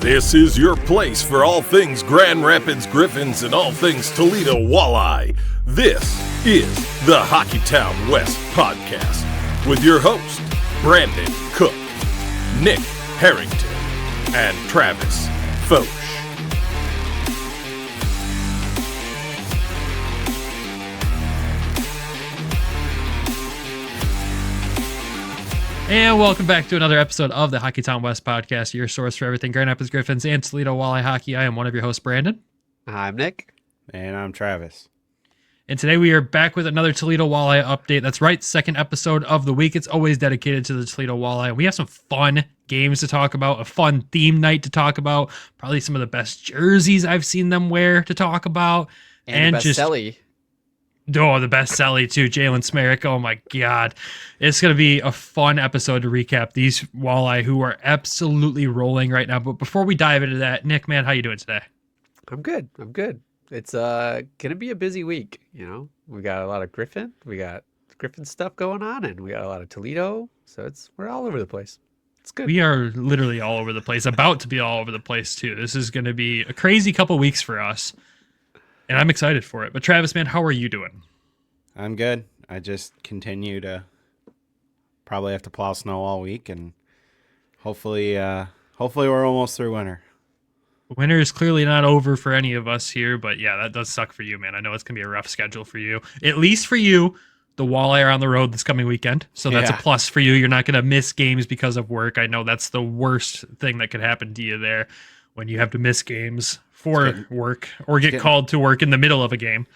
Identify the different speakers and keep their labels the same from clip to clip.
Speaker 1: This is your place for all things Grand Rapids Griffins and all things Toledo Walleye. This is the Hockeytown West podcast with your host, Brandon Cook, Nick Harrington, and Travis Foch.
Speaker 2: And welcome back to another episode of the Hockeytown West podcast, your source for everything Grand Rapids Griffins and Toledo Walleye hockey. I am one of your hosts, Brandon.
Speaker 3: I'm Nick.
Speaker 4: And I'm Travis.
Speaker 2: And today we are back with another Toledo Walleye update. That's right, second episode of the week. It's always dedicated to the Toledo Walleye. We have some fun games to talk about, a fun theme night to talk about, probably some of the best jerseys I've seen them wear to talk about.
Speaker 3: And the best celly.
Speaker 2: Oh, the best celly too, Jalen Smereck. Oh my God. It's going to be a fun episode to recap these walleye who are absolutely rolling right now. But before we dive into that, Nick, man, how you doing today?
Speaker 3: I'm good. It's going to be a busy week, you know. We got a lot of Griffin stuff going on, and we got a lot of Toledo, so we're all over the place. It's good.
Speaker 2: We are literally all over the place, about to be all over the place too. This is going to be a crazy couple weeks for us. And I'm excited for it. But Travis, man, how are you doing?
Speaker 4: I'm good. I just continue to probably have to plow snow all week, and hopefully we're almost through winter.
Speaker 2: Winter is clearly not over for any of us here, but yeah, that does suck for you, man. I know it's going to be a rough schedule for you. At least for you, the Walleye are on the road this coming weekend, so that's a plus for you. You're not going to miss games because of work. I know that's the worst thing that could happen to you there, when you have to miss games for work or get called to work in the middle of a game.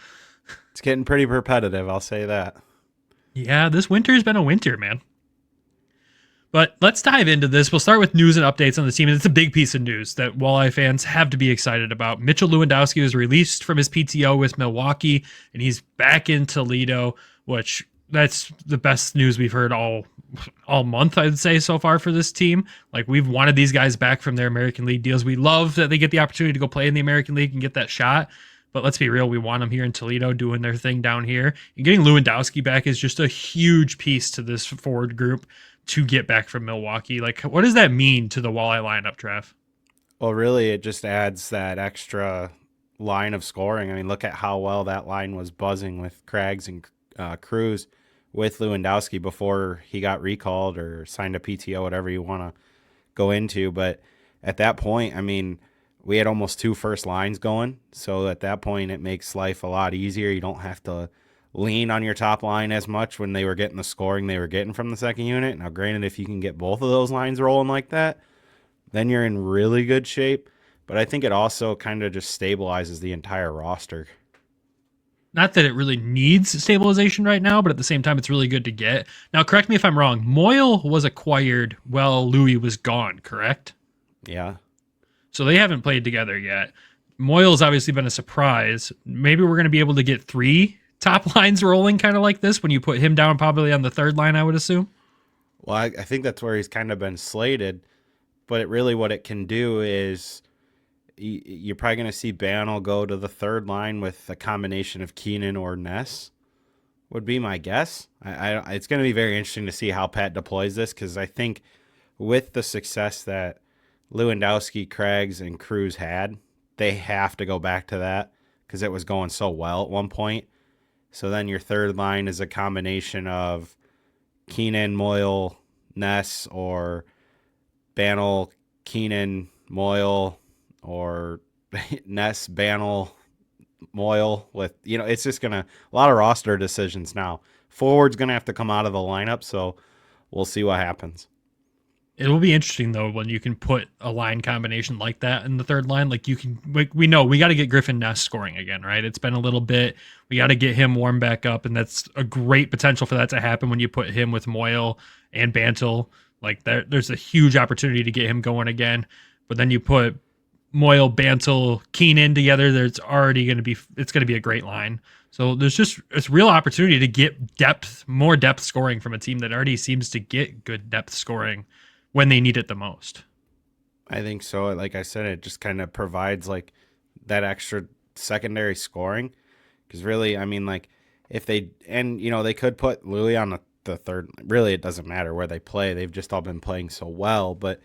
Speaker 4: It's getting pretty repetitive, I'll say that.
Speaker 2: Yeah, this winter has been a winter, man. But let's dive into this. We'll start with news and updates on the team. And it's a big piece of news that Walleye fans have to be excited about. Mitchell Lewandowski was released from his PTO with Milwaukee, and he's back in Toledo, which that's the best news we've heard all month, I'd say, so far for this team. Like, we've wanted these guys back from their American League deals. We love that they get the opportunity to go play in the American League and get that shot. But let's be real, we want them here in Toledo doing their thing down here. And getting Lewandowski back is just a huge piece to this forward group to get back from Milwaukee. Like, what does that mean to the Walleye lineup, Trav?
Speaker 4: Well, really, it just adds that extra line of scoring. I mean, look at how well that line was buzzing with Craggs and Cruz with Lewandowski before he got recalled or signed a PTO, whatever you want to go into. But at that point, I mean, we had almost two first lines going. So at that point, it makes life a lot easier. You don't have to lean on your top line as much when they were getting the scoring they were getting from the second unit. Now, granted, if you can get both of those lines rolling like that, then you're in really good shape. But I think it also kind of just stabilizes the entire roster.
Speaker 2: Not that it really needs stabilization right now, but at the same time, it's really good to get. Now, correct me if I'm wrong. Moyle was acquired while Louis was gone, correct?
Speaker 4: Yeah.
Speaker 2: So they haven't played together yet. Moyle's obviously been a surprise. Maybe we're going to be able to get three top lines rolling kind of like this when you put him down probably on the third line, I would assume.
Speaker 4: Well, I think that's where he's kind of been slated. But what it can do is you're probably going to see Banel go to the third line with a combination of Keenan or Ness, would be my guess. It's going to be very interesting to see how Pat deploys this, because I think with the success that Lewandowski, Craggs, and Cruz had, they have to go back to that because it was going so well at one point. So then your third line is a combination of Keenan, Moyle, Ness, or Banel, Keenan, Moyle, or Ness, Banel, Moyle. With, it's just a lot of roster decisions now. Forward's going to have to come out of the lineup, so we'll see what happens.
Speaker 2: It will be interesting, though, when you can put a line combination like that in the third line. Like, we know we got to get Griffin Ness scoring again, right? It's been a little bit. We got to get him warmed back up, and that's a great potential for that to happen when you put him with Moyle and Bantel. Like, there's a huge opportunity to get him going again. But then you put Moyle, Bantel, Keenan together, it's going to be a great line. So it's real opportunity to get more depth scoring from a team that already seems to get good depth scoring when they need it the most.
Speaker 4: I think so. Like I said, it just kind of provides like that extra secondary scoring. Because really, I mean, like if they could put Louis on the third. Really, it doesn't matter where they play. They've just all been playing so well. But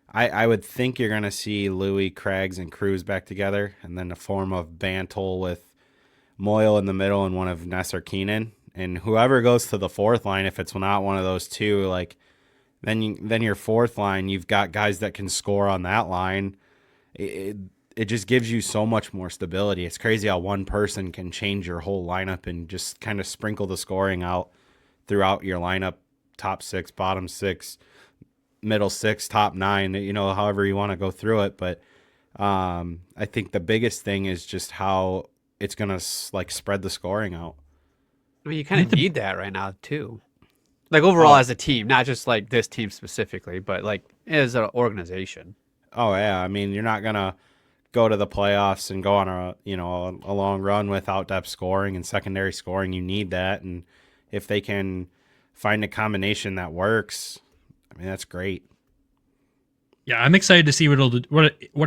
Speaker 4: I would think you're going to see Louis, Craggs, and Cruz back together, and then a form of Bantle with Moyle in the middle and one of Ness or Keenan. And whoever goes to the fourth line, if it's not one of those two, like then your fourth line, you've got guys that can score on that line. It just gives you so much more stability. It's crazy how one person can change your whole lineup and just kind of sprinkle the scoring out throughout your lineup, top six, bottom six, middle six, top nine, however you want to go through it. But I think the biggest thing is just how it's going to spread the scoring out.
Speaker 3: I mean, you kind of need that right now too. Like overall as a team, not just like this team specifically, but like as an organization.
Speaker 4: Oh yeah. I mean, you're not going to go to the playoffs and go on a long run without depth scoring and secondary scoring. You need that. And if they can find a combination that works, I mean, that's great.
Speaker 2: Yeah, I'm excited to see what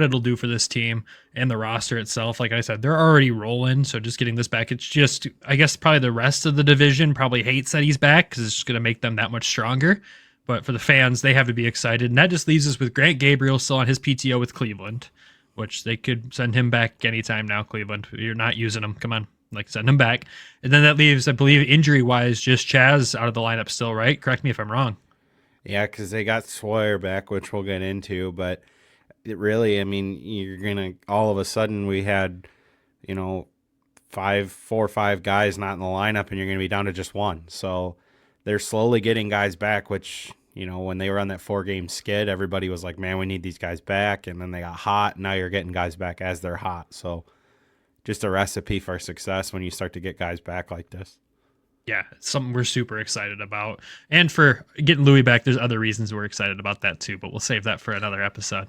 Speaker 2: it'll do for this team and the roster itself. Like I said, they're already rolling, so just getting this back, it's just, I guess probably the rest of the division probably hates that he's back because it's just going to make them that much stronger. But for the fans, they have to be excited. And that just leaves us with Grant Gabriel still on his PTO with Cleveland, which they could send him back anytime now, Cleveland. You're not using him. Come on. Send him back. And then that leaves, I believe, injury-wise, just Chaz out of the lineup still, right? Correct me if I'm wrong.
Speaker 4: Yeah, because they got Sawyer back, which we'll get into. But it really, I mean, you're going to, all of a sudden, we had, 4 or 5 guys not in the lineup, and you're going to be down to just one. So they're slowly getting guys back, which, when they were on that 4-game skid, everybody was like, man, we need these guys back. And then they got hot. Now you're getting guys back as they're hot. So just a recipe for success when you start to get guys back like this.
Speaker 2: Yeah, it's something we're super excited about. And for getting Louis back, there's other reasons we're excited about that too, but we'll save that for another episode.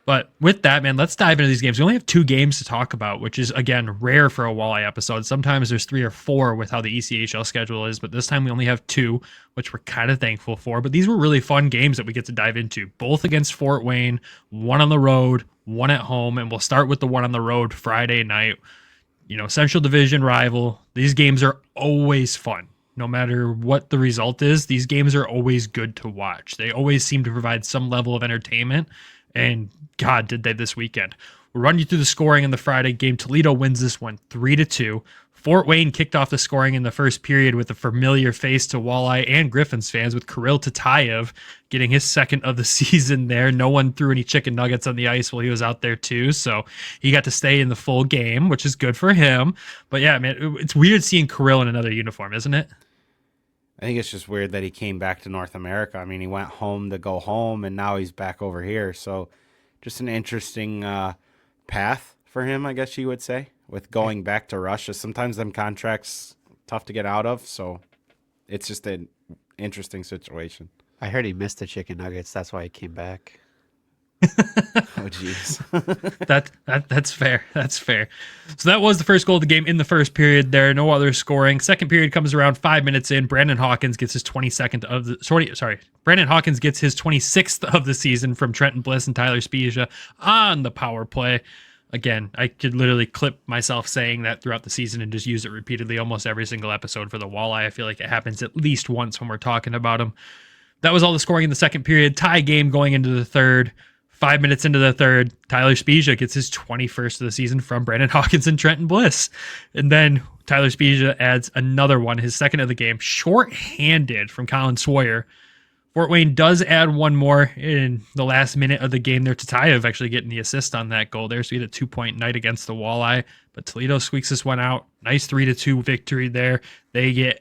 Speaker 2: But with that, man, let's dive into these games. We only have 2 games to talk about, which is, again, rare for a Walleye episode. Sometimes there's 3 or 4 with how the ECHL schedule is, but this time we only have 2, which we're kind of thankful for. But these were really fun games that we get to dive into, both against Fort Wayne, one on the road, one at home, and we'll start with the one on the road Friday night. Central Division rival. These games are always fun. No matter what the result is, these games are always good to watch. They always seem to provide some level of entertainment, and God, did they this weekend. We'll run you through the scoring in the Friday game. Toledo wins this one 3-2. Fort Wayne kicked off the scoring in the first period with a familiar face to Walleye and Griffins fans, with Kirill Tatayev getting his second of the season there. No one threw any chicken nuggets on the ice while he was out there too, so he got to stay in the full game, which is good for him. But yeah, man, it's weird seeing Kirill in another uniform, isn't it?
Speaker 4: I think it's just weird that he came back to North America. I mean, he went home to go home, and now he's back over here. So just an interesting path for him, I guess you would say, with going back to Russia. Sometimes them contracts tough to get out of, so it's just an interesting situation.
Speaker 3: I heard he missed the chicken nuggets. That's why he came back.
Speaker 4: Oh, jeez.
Speaker 2: That's fair. That's fair. So that was the first goal of the game in the first period there. No other scoring. Second period comes around 5 minutes in. Brandon Hawkins gets his 22nd of the Brandon Hawkins gets his 26th of the season from Trenton Bliss and Tyler Spezia on the power play. Again, I could literally clip myself saying that throughout the season and just use it repeatedly almost every single episode for the Walleye. I feel like it happens at least once when we're talking about them. That was all the scoring in the second period. Tie game going into the third. 5 minutes into the third, Tyler Spezia gets his 21st of the season from Brandon Hawkins and Trenton Bliss. And then Tyler Spezia adds another one, his second of the game, shorthanded from Colin Sawyer. Fort Wayne does add one more in the last minute of the game there. Tatayev actually getting the assist on that goal there. So he had a 2-point night against the Walleye. But Toledo squeaks this one out. Nice 3-2 victory there. They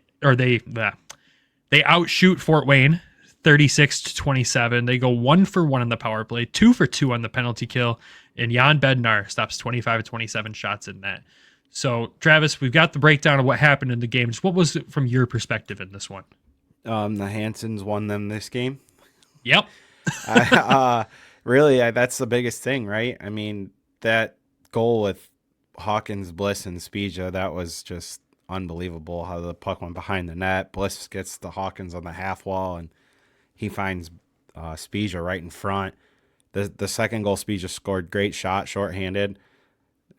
Speaker 2: outshoot Fort Wayne 36-27. They go 1 for 1 on the power play, 2 for 2 on the penalty kill, and Jan Bednar stops 25-27 shots in net. So, Travis, we've got the breakdown of what happened in the game. Just what was it from your perspective in this one?
Speaker 4: The Hansons won them this game.
Speaker 2: Yep.
Speaker 4: Really, that's the biggest thing, right? I mean, that goal with Hawkins, Bliss, and Spezia, that was just unbelievable how the puck went behind the net. Bliss gets the Hawkins on the half wall, and he finds Spezia right in front. The second goal, Spezia scored, great shot, shorthanded.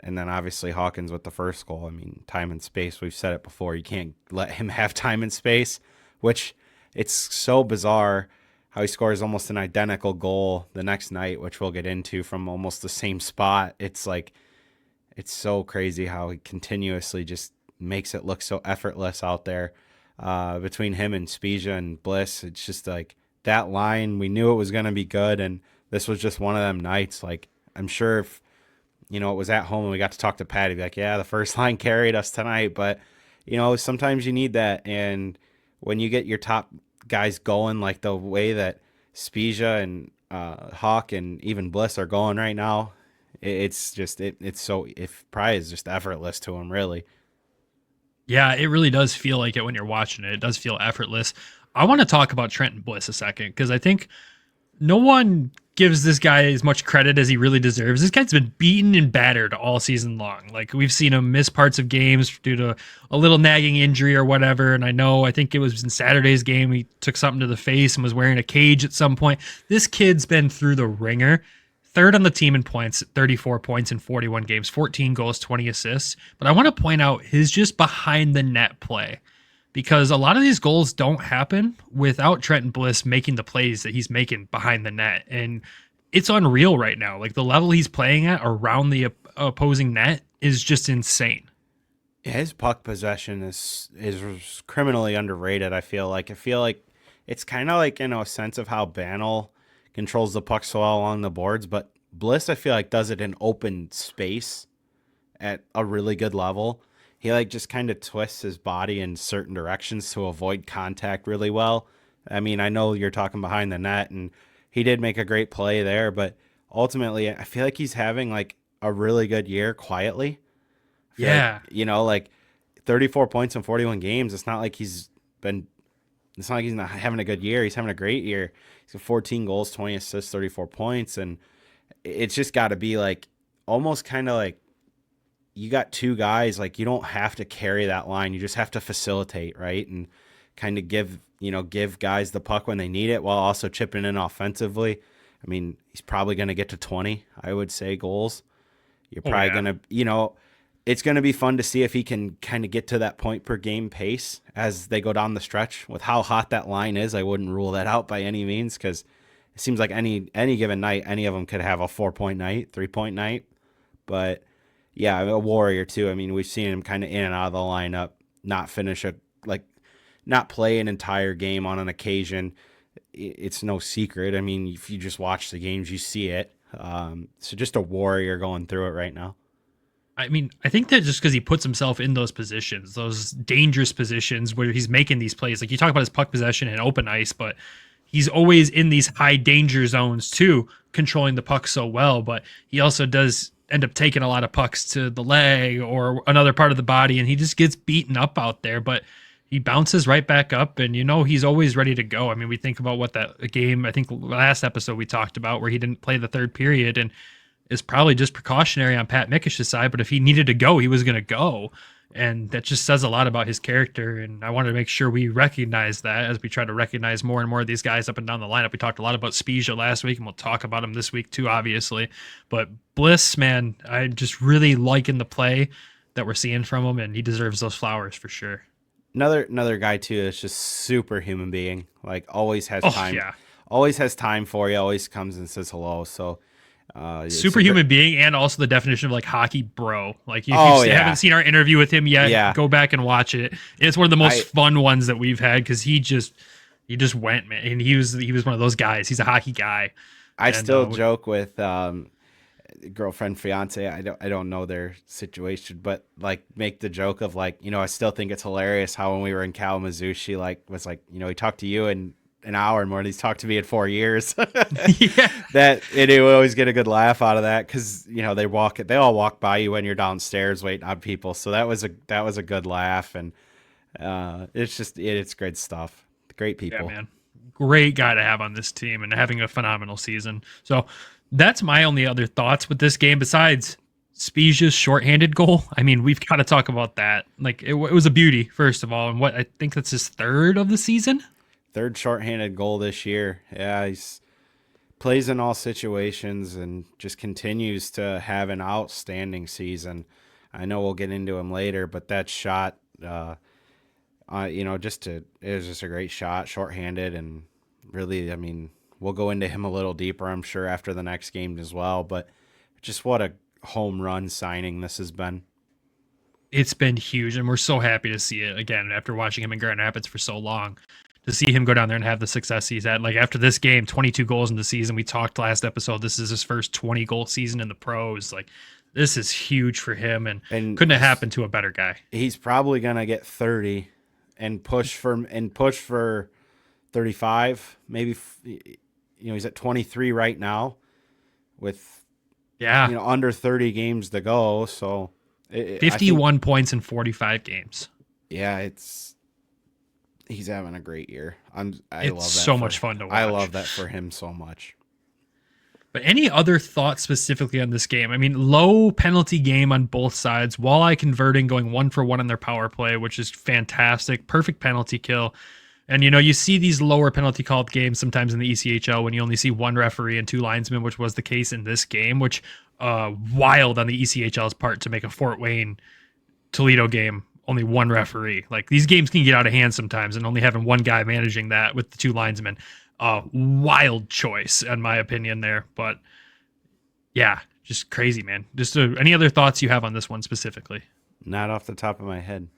Speaker 4: And then obviously Hawkins with the first goal. I mean, time and space, we've said it before. You can't let him have time and space, which it's so bizarre how he scores almost an identical goal the next night, which we'll get into from almost the same spot. It's like, it's so crazy how he continuously just makes it look so effortless out there. Between him and Spezia and Bliss, it's just like that line, we knew it was going to be good, and this was just one of them nights. Like, I'm sure if, it was at home and we got to talk to Pat, he'd be like, yeah, the first line carried us tonight, but, sometimes you need that, and when you get your top guys going like the way that Spezia and Hawk and even Bliss are going right now, it's just it's so, if probably is just effortless to him, really.
Speaker 2: Yeah, it really does feel like it when you're watching it. It does feel effortless. I want to talk about Trenton Bliss a second, because I think no one gives this guy as much credit as he really deserves. This guy's been beaten and battered all season long. Like, we've seen him miss parts of games due to a little nagging injury or whatever. And I think it was in Saturday's game, he took something to the face and was wearing a cage at some point. This kid's been through the ringer. Third on the team in points, 34 points in 41 games, 14 goals, 20 assists. But I want to point out his just behind the net play, because a lot of these goals don't happen without Trenton Bliss making the plays that he's making behind the net. And it's unreal right now. Like, the level he's playing at around the opposing net is just insane.
Speaker 4: Yeah, his puck possession is criminally underrated, I feel like. It's kind of like, in a sense of how Banel controls the puck so well along the boards, but Bliss, I feel like, does it in open space at a really good level. He just kind of twists his body in certain directions to avoid contact really well. I mean, I know you're talking behind the net, and he did make a great play there, but ultimately I feel like he's having a really good year quietly.
Speaker 2: Yeah.
Speaker 4: 34 points in 41 games. It's not like he's not having a good year. He's having a great year. He's got 14 goals, 20 assists, 34 points. And it's just got to be almost kind of you got two guys, you don't have to carry that line. You just have to facilitate, right? And kind of give guys the puck when they need it while also chipping in offensively. I mean, he's probably going to get to 20, I would say, goals. You're probably going to, it's going to be fun to see if he can kind of get to that point per game pace as they go down the stretch. With how hot that line is, I wouldn't rule that out by any means, because it seems like any given night, any of them could have a 4-point night, 3-point night. But yeah, a warrior too. I mean, we've seen him kind of in and out of the lineup, not play an entire game on an occasion. It's no secret. I mean, if you just watch the games, you see it. So just a warrior going through it right now.
Speaker 2: I mean, I think that just because he puts himself in those positions, those dangerous positions where he's making these plays, like you talk about his puck possession and open ice, but he's always in these high danger zones too, controlling the puck so well. But he also does end up taking a lot of pucks to the leg or another part of the body, and he just gets beaten up out there. But he bounces right back up, and he's always ready to go. I mean, we think about what that game, I think last episode we talked about, where he didn't play the third period, and is probably just precautionary on Pat Mikish's side, but if he needed to go, he was going to go. And that just says a lot about his character. And I wanted to make sure we recognize that as we try to recognize more and more of these guys up and down the lineup. We talked a lot about Spezia last week, and we'll talk about him this week too, obviously. But Bliss, man, I just really liking the play that we're seeing from him, and he deserves those flowers for sure.
Speaker 4: Another guy too that's just super human being. Always has time.
Speaker 2: Yeah.
Speaker 4: Always has time for you. Always comes and says hello. So
Speaker 2: superhuman being, and also the definition of hockey bro. If you haven't seen our interview with him yet, go back and watch it. It's one of the most fun ones that we've had, because he just went, man, and he was one of those guys. He's a hockey guy.
Speaker 4: I still joke with girlfriend, fiance. I don't know their situation, but make the joke of I still think it's hilarious how when we were in Kalamazoo, she was he talked to you in an hour and more than he's talked to me in 4 years.
Speaker 2: Yeah.
Speaker 4: That it would always get a good laugh out of that, because they all walk by you when you're downstairs waiting on people. So that was a good laugh, and it's great stuff. Great people.
Speaker 2: Yeah, man. Great guy to have on this team, and having a phenomenal season. So that's my only other thoughts with this game besides Spezia's shorthanded goal. I mean, we've got to talk about that. It was a beauty, first of all, and what I think that's his third of the season.
Speaker 4: Third shorthanded goal this year. Yeah, he's plays in all situations and just continues to have an outstanding season. I know we'll get into him later, but that shot, it was just a great shot, shorthanded, and really, I mean, we'll go into him a little deeper, I'm sure, after the next game as well. But just what a home run signing this has been.
Speaker 2: It's been huge, and we're so happy to see it again after watching him in Grand Rapids for so long. To see him go down there and have the success he's had. Like after this game, 22 goals in the season. We talked last episode. This is his first 20-goal season in the pros. Like this is huge for him, and couldn't have happened to a better guy.
Speaker 4: He's probably gonna get 30 and push for 35. Maybe he's at 23 right now, with under 30 games to go. So
Speaker 2: 51 points in 45 games.
Speaker 4: Yeah, he's having a great year. I love that.
Speaker 2: So much fun to watch.
Speaker 4: I love that for him so much.
Speaker 2: But any other thoughts specifically on this game? I mean, low penalty game on both sides. Walleye converting, going 1-for-1 on their power play, which is fantastic. Perfect penalty kill. And, you see these lower penalty called games sometimes in the ECHL when you only see one referee and two linesmen, which was the case in this game, which wild on the ECHL's part to make a Fort Wayne Toledo game only one referee. Like these games can get out of hand sometimes, and only having one guy managing that with the two linesmen, wild choice in my opinion there. But yeah, just crazy, man. Just any other thoughts you have on this one specifically?
Speaker 4: Not off the top of my head.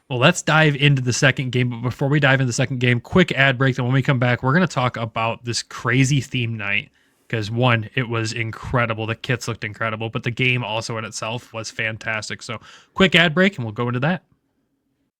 Speaker 2: Well, let's dive into the second game. But before we dive into the second game, quick ad break. Then when we come back, we're going to talk about this crazy theme night. Because one, it was incredible. The kits looked incredible, but the game also in itself was fantastic. So quick ad break and we'll go into that.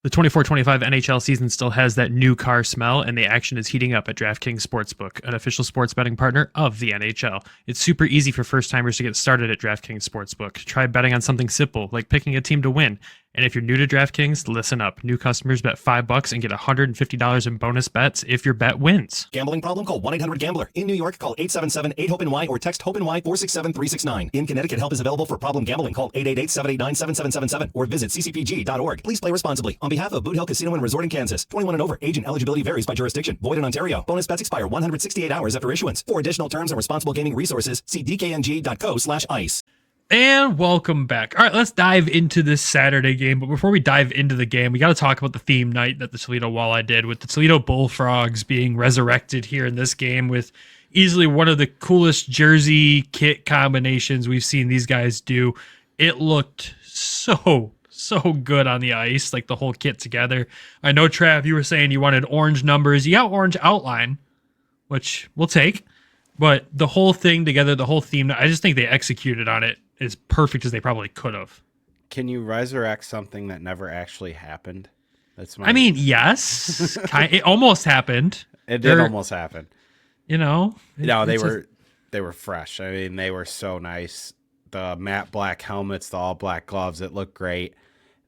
Speaker 2: The 24-25 NHL season still has that new car smell, and the action is heating up at DraftKings Sportsbook, an official sports betting partner of the NHL. It's super easy for first-timers to get started at DraftKings Sportsbook. Try betting on something simple, like picking a team to win. And if you're new to DraftKings, listen up. New customers bet $5 and get $150 in bonus bets if your bet wins.
Speaker 5: Gambling problem? Call 1-800-GAMBLER. In New York, call 877-8-HOPE-NY or text HOPE-NY 467-369. In Connecticut, help is available for problem gambling. Call 888-789-7777 or visit ccpg.org. Please play responsibly. On behalf of Boot Hill Casino and Resort in Kansas, 21 and over. Age and eligibility varies by jurisdiction. Void in Ontario. Bonus bets expire 168 hours after issuance. For additional terms and responsible gaming resources, see dkng.co/ice.
Speaker 2: And welcome back. All right, let's dive into this Saturday game. But before we dive into the game, we got to talk about the theme night that the Toledo Walleye did, with the Toledo Bullfrogs being resurrected here in this game with easily one of the coolest jersey kit combinations we've seen these guys do. It looked so good on the ice, like the whole kit together. I know, Trav, you were saying you wanted orange numbers. You got orange outline, which we'll take. But the whole thing together, the whole theme, I just think they executed on it as perfect as they probably could have.
Speaker 4: Can you resurrect something that never actually happened?
Speaker 2: I mean, yes. It almost happened.
Speaker 4: It did almost happen.
Speaker 2: No,
Speaker 4: they were fresh. I mean, they were so nice. The matte black helmets, the all black gloves, it looked great.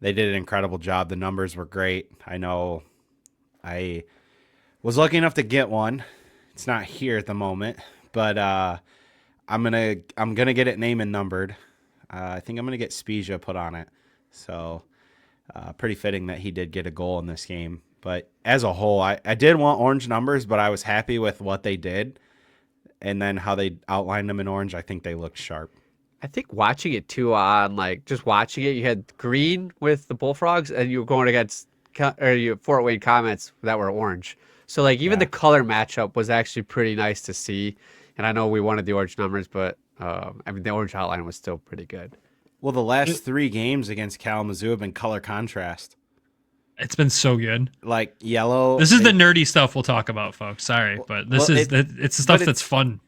Speaker 4: They did an incredible job. The numbers were great. I know I was lucky enough to get one. It's not here at the moment, but I'm gonna get it name and numbered. I think I'm gonna get Spezia put on it. So pretty fitting that he did get a goal in this game. But as a whole, I did want orange numbers, but I was happy with what they did, and then how they outlined them in orange. I think they looked sharp.
Speaker 3: I think watching it too, on just watching it, you had green with the Bullfrogs, and you were going against Fort Wayne Comets that were orange. So even the color matchup was actually pretty nice to see. And I know we wanted the orange numbers, but the orange outline was still pretty good.
Speaker 4: Well, the last 3 games against Kalamazoo have been color contrast.
Speaker 2: It's been so good.
Speaker 4: Like yellow.
Speaker 2: This is the nerdy stuff we'll talk about, folks. Sorry, but it's the stuff that's fun.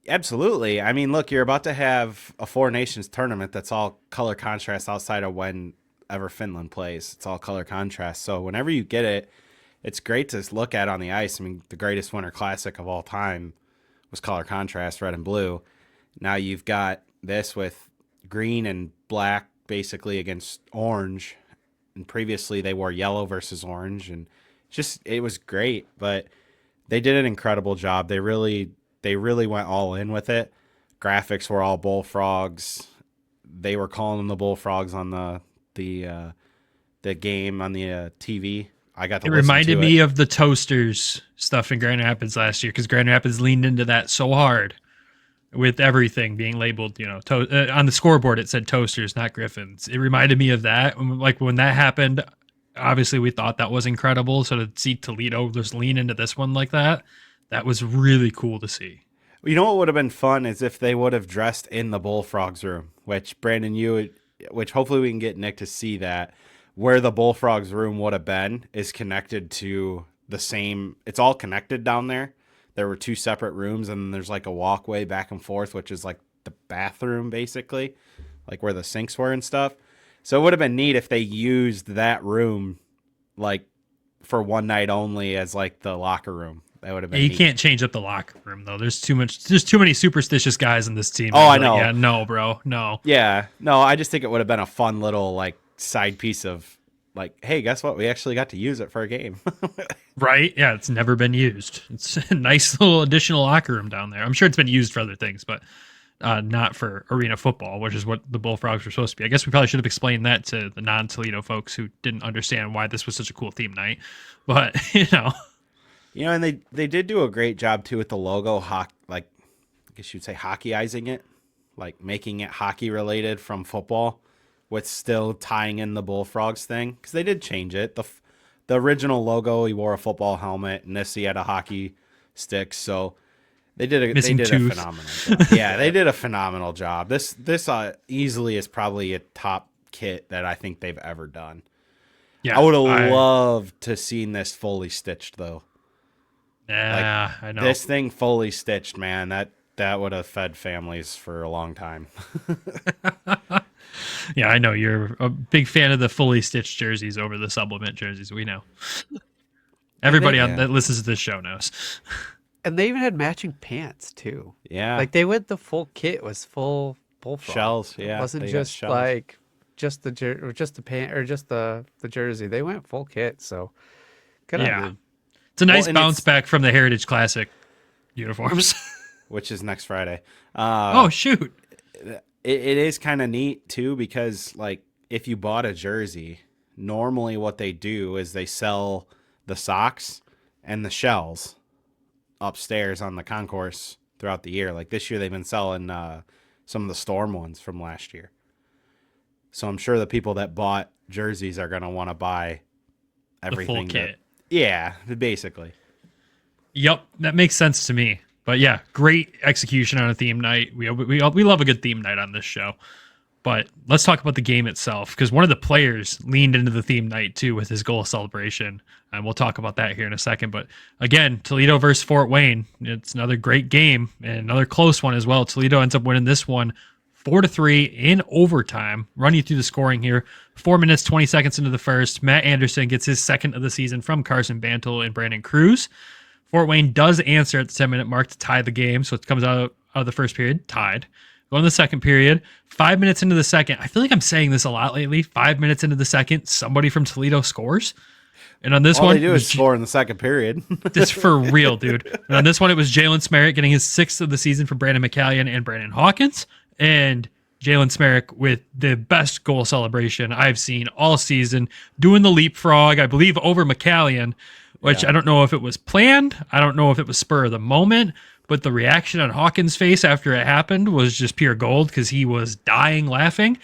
Speaker 4: Absolutely. I mean, look, you're about to have a Four Nations tournament that's all color contrast outside of whenever Finland plays. It's all color contrast. So whenever you get it, it's great to look at on the ice. I mean, the greatest Winter Classic of all time was color contrast, red and blue. Now you've got this with green and black basically against orange. And previously they wore yellow versus orange. And it was great. But they did an incredible job. They really went all in with it. Graphics were all bullfrogs. They were calling them the Bullfrogs on the game on the TV. It
Speaker 2: reminded me of the Toasters stuff in Grand Rapids last year, because Grand Rapids leaned into that so hard with everything being labeled, on the scoreboard it said Toasters, not Griffins. It reminded me of that. Like when that happened, obviously we thought that was incredible. So to see Toledo just lean into this one like that was really cool to see.
Speaker 4: You know what would have been fun is if they would have dressed in the Bullfrogs room, which Brandon, which hopefully we can get Nick to see that, where the Bullfrogs room would have been is connected to the same. It's all connected down there. There were 2 separate rooms, and there's like a walkway back and forth, which is like the bathroom, basically, like where the sinks were and stuff. So it would have been neat if they used that room like for one night only as like the locker room. That would have been.
Speaker 2: You
Speaker 4: neat.
Speaker 2: can't change up the locker room though. There's too many superstitious guys in this team.
Speaker 4: Oh, I know.
Speaker 2: Yeah, no, bro, no.
Speaker 4: Yeah, no, I just think it would have been a fun little like side piece of like, hey, guess what? We actually got to use it for a game.
Speaker 2: Right? Yeah, it's never been used. It's a nice little additional locker room down there. I'm sure it's been used for other things, but not for arena football, which is what the Bullfrogs were supposed to be. I guess we probably should have explained that to the non-Toledo folks who didn't understand why this was such a cool theme night. But,
Speaker 4: and they did do a great job too with the logo, like I guess you'd say hockeyizing it, like making it hockey related from football, with still tying in the Bullfrogs thing, because they did change it. The original logo, he wore a football helmet, and this he had a hockey stick. So they did a phenomenal job. Yeah, they did a phenomenal job. This easily is probably a top kit that I think they've ever done.
Speaker 2: yeah,
Speaker 4: I would have loved to seen this fully stitched though.
Speaker 2: Yeah, I know.
Speaker 4: This thing fully stitched, man. That would have fed families for a long time.
Speaker 2: Yeah, I know you're a big fan of the fully stitched jerseys over the supplement jerseys. We know. Everybody that listens to this show knows.
Speaker 3: And they even had matching pants too.
Speaker 4: Yeah,
Speaker 3: Like they went the full kit was full Bullfrog.
Speaker 4: Shells. Yeah,
Speaker 3: It wasn't
Speaker 4: they got
Speaker 3: just
Speaker 4: shells.
Speaker 3: like just the pant or just the jersey. They went full kit. So good on them.
Speaker 2: It's a nice
Speaker 4: and
Speaker 2: bounce
Speaker 4: it's-
Speaker 2: back from the Heritage Classic uniforms.
Speaker 4: which is next Friday.
Speaker 2: Oh shoot!
Speaker 4: It is kind of neat too, because like if you bought a jersey, normally what they do is they sell the socks and the shells upstairs on the concourse throughout the year. Like this year they've been selling some of the Storm ones from last year. So I'm sure the people that bought jerseys are going to want to buy everything.
Speaker 2: The full kit.
Speaker 4: Yeah, basically.
Speaker 2: Yep, that makes sense to me. But yeah, great execution on a theme night. We love a good theme night on this show. But let's talk about the game itself, because one of the players leaned into the theme night too with his goal celebration, and we'll talk about that here in a second. But again, Toledo versus Fort Wayne, it's another great game and another close one as well. Toledo ends up winning this one 4-3 in overtime. Run you through the scoring here. 4 minutes, 20 seconds into the first, Matt Anderson gets his second of the season from Carson Bantle and Brandon Cruz. Fort Wayne does answer at the 10-minute mark to tie the game, so it comes out of the first period, tied. Go in the second period. 5 minutes into the second, I feel like I'm saying this a lot lately. 5 minutes into the second, somebody from Toledo scores. And on this
Speaker 4: All
Speaker 2: one,
Speaker 4: they do is score in the second period.
Speaker 2: this for real, dude. And on this one, it was Jalen Smereck getting his sixth of the season for Brandon McCallion and Brandon Hawkins. And Jalen Smereck with the best goal celebration I've seen all season, doing the leapfrog, I believe, over McCallion, which I don't know if it was planned. I don't know if it was spur of the moment, but the reaction on Hawkins' face after it happened was just pure gold, because he was dying laughing.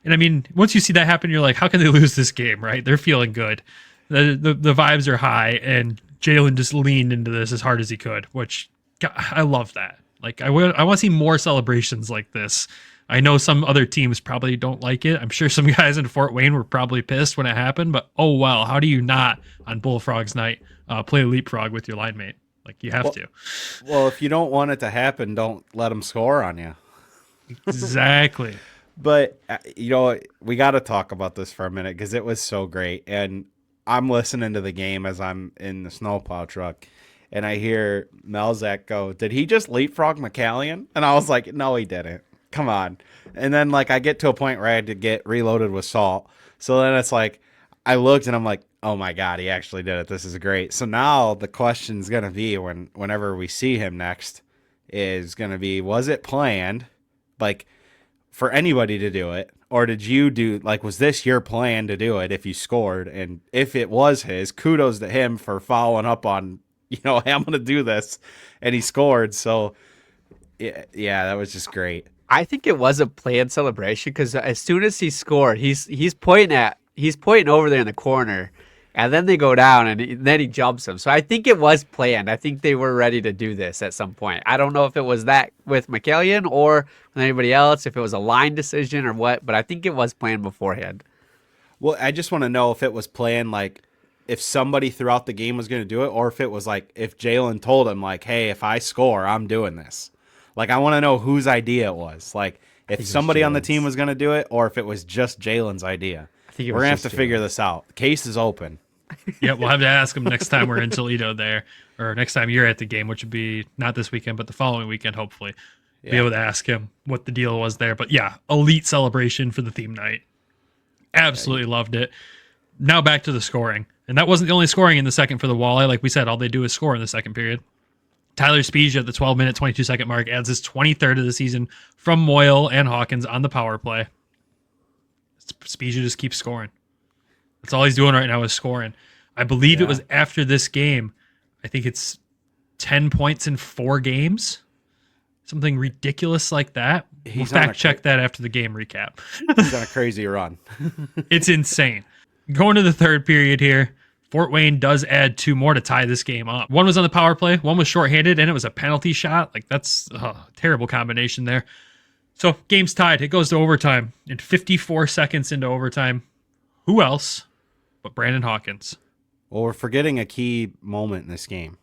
Speaker 2: And I mean, once you see that happen, you're like, how can they lose this game, right? They're feeling good. The vibes are high, and Jalen just leaned into this as hard as he could, which God, I love that. Like, I want to see more celebrations like this. I know some other teams probably don't like it. I'm sure some guys in Fort Wayne were probably pissed when it happened, but oh well, how do you not on Bullfrogs night play leapfrog with your line mate? Like, you have to.
Speaker 4: Well, if you don't want it to happen, don't let them score on you.
Speaker 2: Exactly.
Speaker 4: But, we got to talk about this for a minute, because it was so great. And I'm listening to the game as I'm in the snowplow truck, and I hear Melzak go, "Did he just leapfrog McCallion?" And I was like, no, he didn't. Come on. And then, like, I get to a point where I had to get reloaded with salt. So then it's like, I looked and I'm like, oh my God, he actually did it. This is great. So now the question's going to be whenever we see him next is going to be, was it planned, like, for anybody to do it? Or did you was this your plan to do it if you scored? And if it was his, kudos to him for following up on, hey, I'm going to do this. And he scored. So, yeah, that was just great.
Speaker 3: I think it was a planned celebration, because as soon as he scored, he's pointing at he's pointing over there in the corner, and then they go down, and then he jumps him. So I think it was planned. I think they were ready to do this at some point. I don't know if it was that with McCallion or with anybody else, if it was a line decision or what, but I think it was planned beforehand.
Speaker 4: Well, I just want to know if it was planned, like if somebody throughout the game was going to do it, or if it was like if Jalen told him, like, hey, if I score, I'm doing this. Like, I want to know whose idea it was. Like, if somebody on the team was going to do it, or if it was just Jalen's idea. We're going to have to figure this out. The case is open.
Speaker 2: Yeah, we'll have to ask him next time we're in Toledo there, or next time you're at the game, which would be not this weekend, but the following weekend, hopefully. Be able to ask him what the deal was there. But yeah, elite celebration for the theme night. Absolutely loved it. Now back to the scoring. And that wasn't the only scoring in the second for the Walleye. Like we said, all they do is score in the second period. Tyler Spezia at the 12-minute, 22-second mark adds his 23rd of the season from Moyle and Hawkins on the power play. Spezia just keeps scoring. That's all he's doing right now is scoring. I believe it was after this game. I think it's 10 points in 4 games. Something ridiculous like that. We'll fact check that after the game recap.
Speaker 4: He's on a crazy run.
Speaker 2: It's insane. Going to the third period here, Fort Wayne does add 2 more to tie this game up. One was on the power play, one was shorthanded, and it was a penalty shot. Like, that's a terrible combination there. So, game's tied. It goes to overtime. And 54 seconds into overtime, who else but Brandon Hawkins?
Speaker 4: Well, we're forgetting a key moment in this game.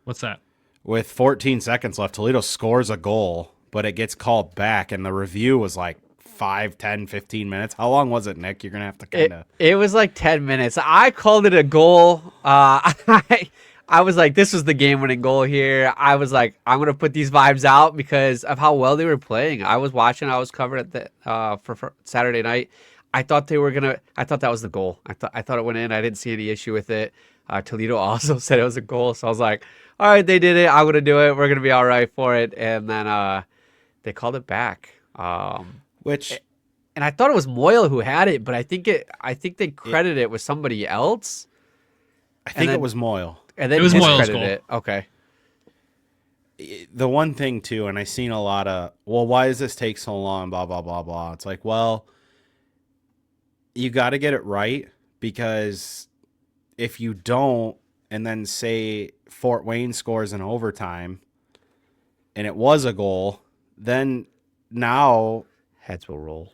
Speaker 2: What's that?
Speaker 4: With 14 seconds left, Toledo scores a goal, but it gets called back, and the review was like 5, 10, 15 minutes. How long was it, Nick? You're going to have to kind of...
Speaker 3: It was like 10 minutes. I called it a goal. I was like, this was the game-winning goal here. I was like, I'm going to put these vibes out because of how well they were playing. I was watching. I was covered at the for Saturday night. I thought they were going to... I thought that was the goal. I thought it went in. I didn't see any issue with it. Toledo also said it was a goal, so I was like, all right, they did it. I'm going to do it. We're going to be all right for it. And then they called it back. And I thought it was Moyle who had it, but I think they credited it with somebody else.
Speaker 4: I think it was Moyle.
Speaker 3: And then
Speaker 2: it was Moyle's goal.
Speaker 3: It. Okay.
Speaker 4: The one thing too, and I seen a lot of, well, why does this take so long? Blah blah blah blah. It's like, well, you got to get it right, because if you don't, and then say Fort Wayne scores in overtime, and it was a goal, then now
Speaker 3: heads will roll.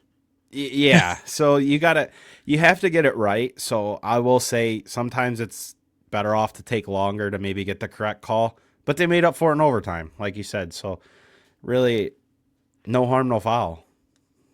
Speaker 4: Yeah, so you have to get it right. So I will say sometimes it's better off to take longer to maybe get the correct call, but they made up for it in overtime, like you said. So really, no harm, no foul.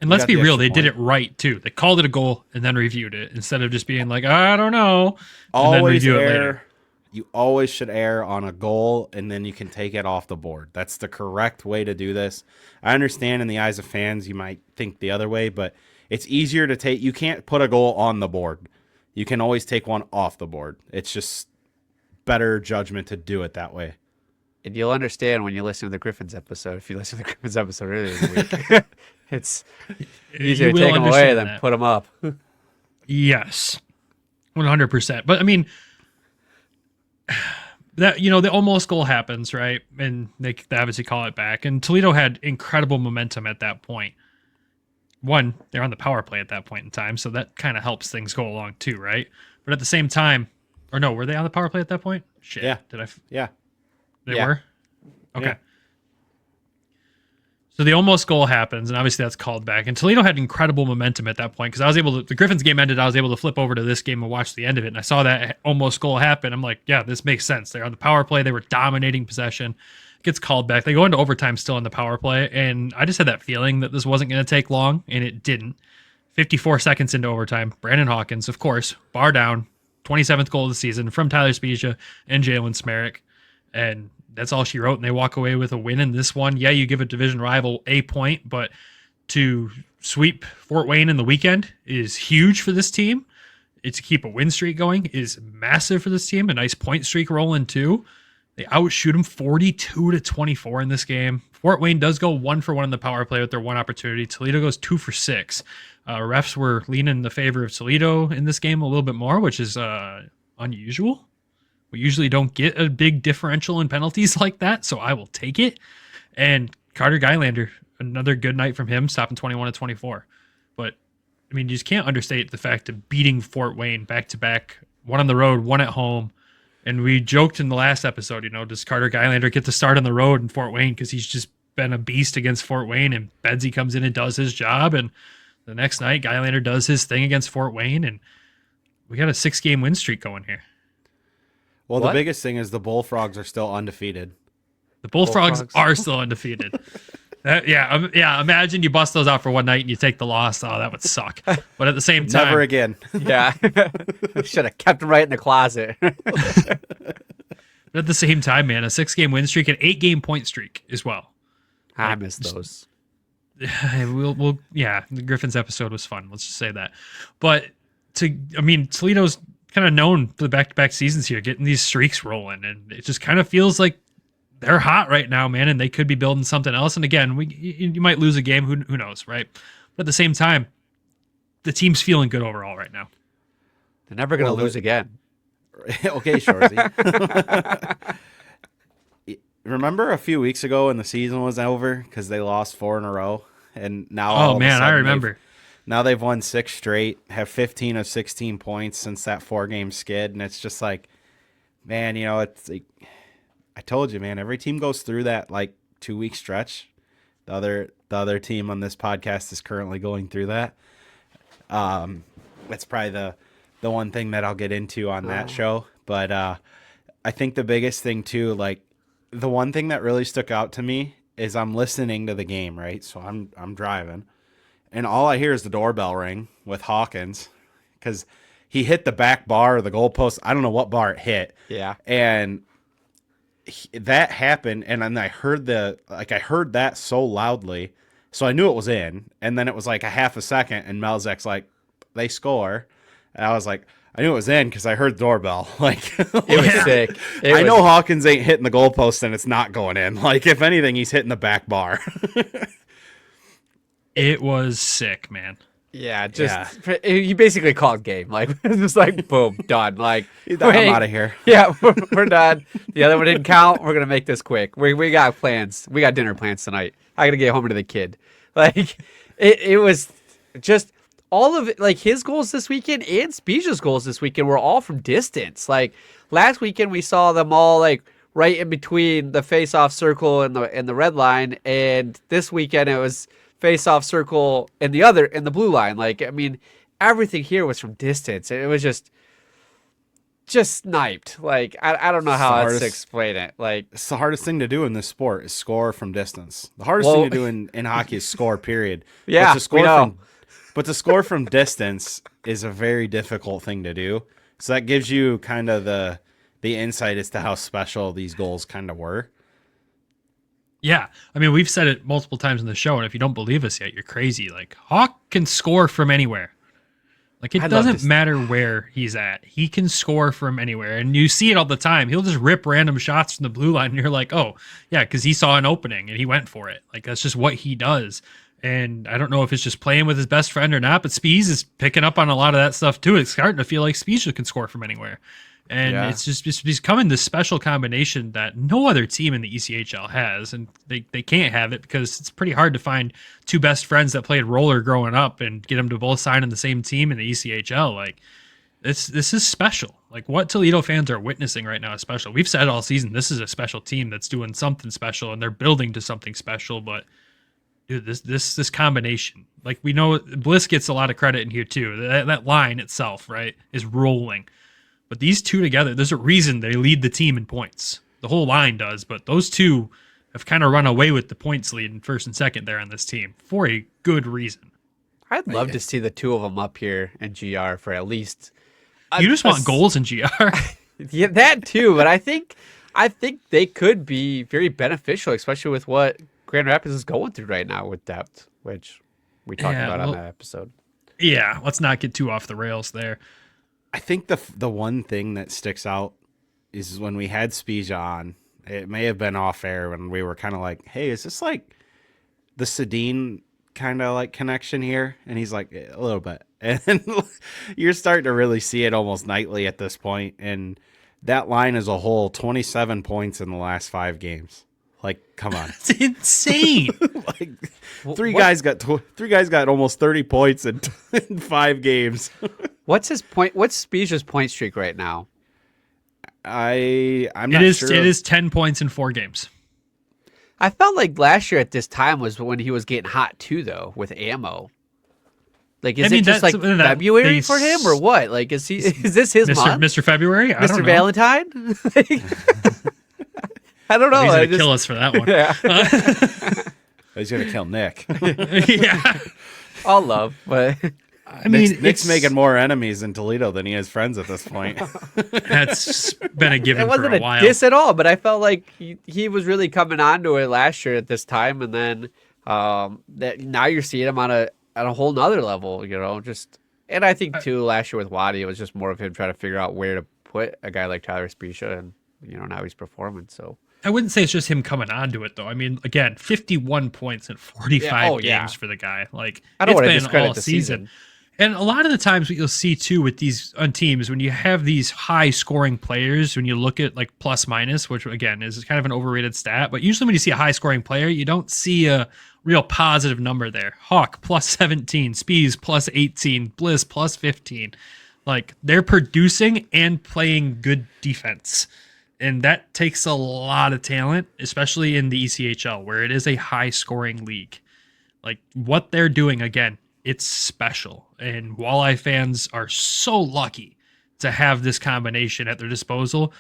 Speaker 2: And let's be real, they did it right too. They called it a goal and then reviewed it instead of just being like, I don't know, and then review it later.
Speaker 4: You always should err on a goal, and then you can take it off the board. That's the correct way to do this. I understand in the eyes of fans, you might think the other way, but it's easier to take. You can't put a goal on the board. You can always take one off the board. It's just better judgment to do it that way.
Speaker 3: And you'll understand when you listen to the Griffins episode. If you listen to the Griffins episode earlier in the week, it's easier to take them away than put them up.
Speaker 2: Yes, 100%. But I mean, that, the almost goal happens, right? And they obviously call it back. And Toledo had incredible momentum at that point. One, they're on the power play at that point in time, so that kind of helps things go along too, right? But at the same time, or no, were they on the power play at that point? Shit.
Speaker 4: Yeah.
Speaker 2: Yeah. They were? Okay. Yeah. So the almost goal happens, and obviously that's called back. And Toledo had incredible momentum at that point, because the Griffins game ended, I was able to flip over to this game and watch the end of it, and I saw that almost goal happen. I'm like, yeah, this makes sense. They're on the power play. They were dominating possession. Gets called back. They go into overtime still in the power play, and I just had that feeling that this wasn't going to take long, and it didn't. 54 seconds into overtime, Brandon Hawkins, of course, bar down, 27th goal of the season from Tyler Spezia and Jalen Smereck, and that's all she wrote, and they walk away with a win in this one. Yeah, you give a division rival a point, but to sweep Fort Wayne in the weekend is huge for this team. To keep a win streak going is massive for this team. A nice point streak rolling too. They outshoot them 42-24 in this game. Fort Wayne does go 1-for-1 in the power play with their one opportunity. Toledo goes 2-for-6. Refs were leaning in the favor of Toledo in this game a little bit more, which is unusual. We usually don't get a big differential in penalties like that, so I will take it. And Carter Guylander, another good night from him, stopping 21-24. But I mean, you just can't understate the fact of beating Fort Wayne back to back, one on the road, one at home. And we joked in the last episode, does Carter Gylander get to start on the road in Fort Wayne because he's just been a beast against Fort Wayne, and Bedsy comes in and does his job, and the next night Gylander does his thing against Fort Wayne, and we got a 6-game win streak going here.
Speaker 4: Well, the biggest thing is the Bullfrogs are still undefeated.
Speaker 2: The Bullfrogs are still undefeated. Imagine you bust those out for one night and you take the loss. Oh, that would suck. But at the same time,
Speaker 4: never again.
Speaker 3: Yeah. Should have kept them right in the closet.
Speaker 2: But at the same time, man, a 6-game win streak, an 8-game point streak as well.
Speaker 3: I miss those.
Speaker 2: The Griffins episode was fun. Let's just say that. But Toledo's kind of known for the back-to-back seasons here, getting these streaks rolling, and it just kind of feels like they're hot right now, man, and they could be building something else. And again, you might lose a game, who knows, right? But at the same time, the team's feeling good overall right now.
Speaker 3: They're never going to lose again.
Speaker 4: Okay, Shorzy. Remember a few weeks ago when the season was over because they lost 4 in a row, and now
Speaker 2: I remember.
Speaker 4: Now they've won 6 straight, have 15 of 16 points since that 4-game skid, and it's just like, man, it's like I told you, man. Every team goes through that 2-week stretch. The other team on this podcast is currently going through that. That's probably the one thing that I'll get into on that show, but I think the biggest thing too, the one thing that really stuck out to me is I'm listening to the game, right? So I'm driving, and all I hear is the doorbell ring with Hawkins because he hit the back bar of the goalpost. I don't know what bar it hit.
Speaker 3: Yeah.
Speaker 4: And that happened, and then I heard that so loudly, so I knew it was in. And then it was like a half a second, and Melzek's like, they score. And I was like, I knew it was in because I heard the doorbell. It
Speaker 3: was sick.
Speaker 4: I know Hawkins ain't hitting the goalpost and it's not going in. If anything, he's hitting the back bar.
Speaker 2: It was sick, man.
Speaker 3: Yeah, he basically called game. Just boom, done. I'm
Speaker 4: out of here.
Speaker 3: Yeah, we're done. The other one didn't count. We're gonna make this quick. We got plans. We got dinner plans tonight. I gotta get home to the kid. It was just all of it. His goals this weekend and Spezia's goals this weekend were all from distance. Last weekend we saw them all right in between the face-off circle and the red line, and this weekend it was face-off circle in the blue line. Everything here was from distance. It was just sniped. I don't know how else to explain it.
Speaker 4: It's the hardest thing to do in this sport is score from distance. The hardest thing to do in hockey is score, period.
Speaker 3: Yeah,
Speaker 4: but to score from distance is a very difficult thing to do. So that gives you kind of the insight as to how special these goals kind of were.
Speaker 2: Yeah. We've said it multiple times in the show, and if you don't believe us yet, you're crazy. Hawk can score from anywhere. It doesn't matter where he's at. He can score from anywhere, and you see it all the time. He'll just rip random shots from the blue line, and you're like, oh, yeah, because he saw an opening, and he went for it. That's just what he does. And I don't know if it's just playing with his best friend or not, but Speez is picking up on a lot of that stuff, too. It's starting to feel like Speez can score from anywhere. And it's just becoming this special combination that no other team in the ECHL has, and they can't have it because it's pretty hard to find 2 best friends that played roller growing up and get them to both sign in the same team in the ECHL. This is special. What Toledo fans are witnessing right now is special. We've said all season this is a special team that's doing something special, and they're building to something special. But dude, this combination, we know Bliss gets a lot of credit in here too. That line itself, right, is rolling. But these two together, there's a reason they lead the team in points. The whole line does, but those two have kind of run away with the points lead in first and second there on this team for a good reason.
Speaker 3: I'd love to see the two of them up here in GR for at least.
Speaker 2: You just want goals in GR.
Speaker 3: Yeah, that too. But I think they could be very beneficial, especially with what Grand Rapids is going through right now with depth, which we talked about on that episode.
Speaker 2: Yeah, let's not get too off the rails there.
Speaker 4: I think the one thing that sticks out is when we had Spezia on, it may have been off air when we were kind of like, hey, is this the Sedin kind of connection here? And he's like, a little bit. And you're starting to really see it almost nightly at this point. And that line as a whole, 27 points in the last 5 games. Like, come on.
Speaker 2: It's insane.
Speaker 4: Like, three guys got almost 30 points in 5 games.
Speaker 3: What's Spezia's point streak right now?
Speaker 4: I'm not sure.
Speaker 2: It is 10 points in 4 games.
Speaker 3: I felt like last year at this time was when he was getting hot too, though, with ammo. Like, is it just like February for him or what? Like, is this his month?
Speaker 2: Mr. February? I don't
Speaker 3: Mr.
Speaker 2: know.
Speaker 3: Valentine? I don't know.
Speaker 2: He's going to kill us for that one.
Speaker 3: Yeah.
Speaker 4: He's going to kill Nick.
Speaker 2: Yeah.
Speaker 3: All love, but
Speaker 2: I mean,
Speaker 4: Nick's making more enemies in Toledo than he has friends at this point.
Speaker 2: That's been a given
Speaker 3: it wasn't
Speaker 2: for a while.
Speaker 3: diss at all. But I felt like he was really coming onto it last year at this time, and then that now you're seeing him on a whole nother level. And I think too last year with Waddy, it was just more of him trying to figure out where to put a guy like Tyler Spezia, and now he's performing. So.
Speaker 2: I wouldn't say it's just him coming onto it, though. I mean, again, 51 points in 45 games for the guy. Like,
Speaker 3: I don't
Speaker 2: it's
Speaker 3: want to
Speaker 2: been
Speaker 3: discredit
Speaker 2: all
Speaker 3: the
Speaker 2: season. And a lot of the times what you'll see, too, with these on teams, when you have these high-scoring players, when you look at, like, plus-minus, which, again, is kind of an overrated stat, but usually when you see a high-scoring player, you don't see a real positive number there. Hawk, plus 17. Spees, plus 18. Bliss, plus 15. Like, they're producing and playing good defense. And that takes a lot of talent, especially in the ECHL, where it is a high-scoring league. Like, what they're doing, again, it's special. And Walleye fans are so lucky to have this combination at their disposal,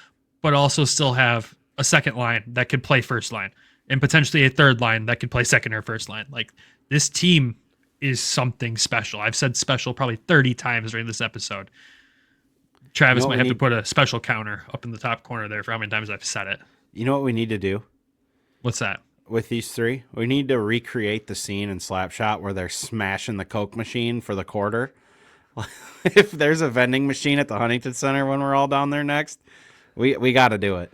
Speaker 2: but also still have a second line that could play first line and potentially a third line that could play second or first line. Like, this team is something special. I've said special probably 30 times during this episode. Travis might have to put a special counter up in the top corner there for how many times I've said it.
Speaker 4: You know what we need to do?
Speaker 2: What's that?
Speaker 4: With these 3? We need to recreate the scene in Slapshot where they're smashing the Coke machine for the quarter. If there's a vending machine at the Huntington Center when we're all down there next, we got to do it.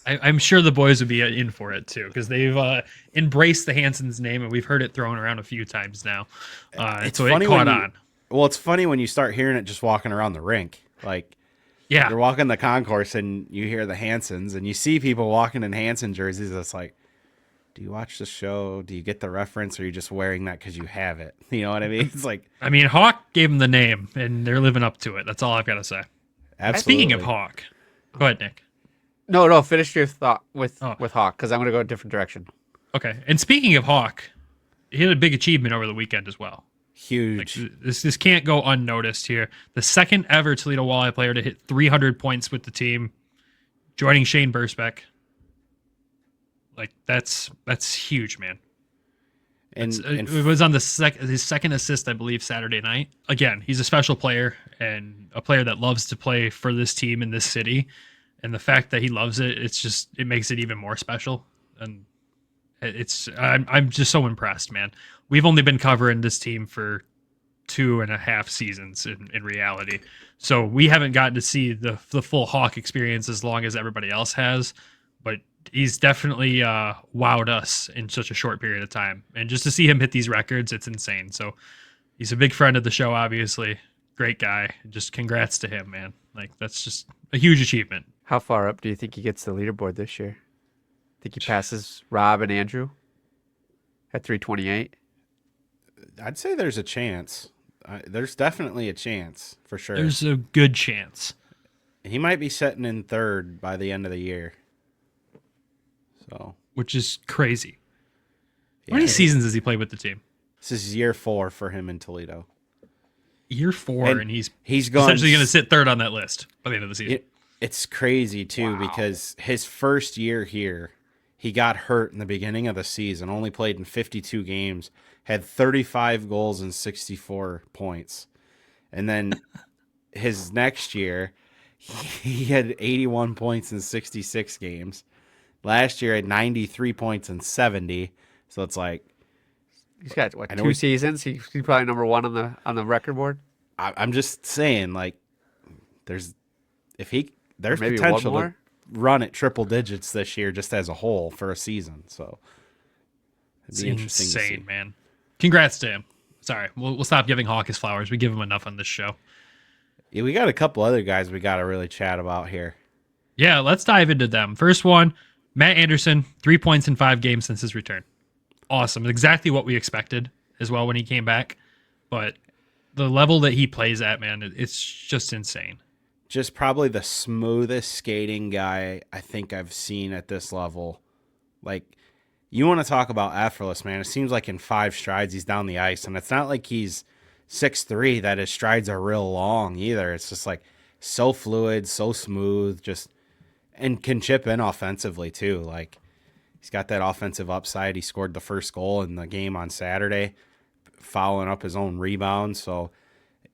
Speaker 2: I'm sure the boys would be in for it, too, because they've embraced the Hanson's name, and we've heard it thrown around a few times now. So it caught on.
Speaker 4: Well, it's funny when you start hearing it just walking around the rink. Like,
Speaker 2: yeah,
Speaker 4: you're walking the concourse and you hear the Hansons and you see people walking in Hanson jerseys. It's like, do you watch the show? Do you get the reference? Or are you just wearing that because you have it? You know what I mean? It's like,
Speaker 2: I mean, Hawk gave them the name and they're living up to it. That's all I've got to say.
Speaker 4: Absolutely.
Speaker 2: Speaking of Hawk, go ahead, Nick.
Speaker 3: No, finish your thought with Hawk, because I'm going to go a different direction.
Speaker 2: Okay. And speaking of Hawk, he had a big achievement over the weekend as well.
Speaker 4: Huge.
Speaker 2: Like, this can't go unnoticed here. The second ever Toledo Walleye player to hit 300 points with the team, joining Shane Bursbeck. Like, that's huge, man.
Speaker 4: And
Speaker 2: it was on his second assist, I believe, Saturday night. Again, he's a special player and a player that loves to play for this team in this city. And the fact that he loves it, it makes it even more special. And I'm just so impressed, man. We've only been covering this team for 2.5 seasons in reality. So we haven't gotten to see the full Hawk experience as long as everybody else has, but he's definitely wowed us in such a short period of time. And just to see him hit these records, it's insane. So he's a big friend of the show, obviously. Great guy. Just congrats to him, man. Like, that's just a huge achievement.
Speaker 3: How far up do you think he gets the leaderboard this year? Think he passes Rob and Andrew at 328?
Speaker 4: I'd say there's a chance. There's definitely a chance, for sure.
Speaker 2: There's a good chance.
Speaker 4: He might be sitting in third by the end of the year. So,
Speaker 2: which is crazy.
Speaker 4: Yeah.
Speaker 2: How many seasons has he played with the team?
Speaker 4: This is year 4 for him in Toledo.
Speaker 2: Year 4, and he's
Speaker 4: gone,
Speaker 2: essentially going to sit third on that list by the end of the season.
Speaker 4: It's crazy, too, because his first year here, he got hurt in the beginning of the season, only played in 52 games, had 35 goals and 64 points. And then his next year, he had 81 points in 66 games. Last year, had 93 points in 70. So it's like,
Speaker 3: he's got 2 seasons. He's probably number 1 on the record board.
Speaker 4: I'm just saying, like, there's
Speaker 3: maybe
Speaker 4: potential to run at triple digits this year just as a whole for a season. So
Speaker 2: it's insane, man. Congrats to him. Sorry, we'll stop giving Hawk his flowers. We give him enough on this show.
Speaker 4: Yeah, we got a couple other guys we got to really chat about here.
Speaker 2: Yeah, let's dive into them. First one, Matt Anderson, 3 points in 5 games since his return. Awesome. Exactly what we expected as well when he came back. But the level that he plays at, man, it's just insane.
Speaker 4: Just probably the smoothest skating guy I think I've seen at this level. Like, you want to talk about effortless, man. It seems like in 5 strides he's down the ice, and it's not like he's 6'3", that his strides are real long either. It's just like so fluid, so smooth, and can chip in offensively too. Like, he's got that offensive upside. He scored the first goal in the game on Saturday, following up his own rebound. So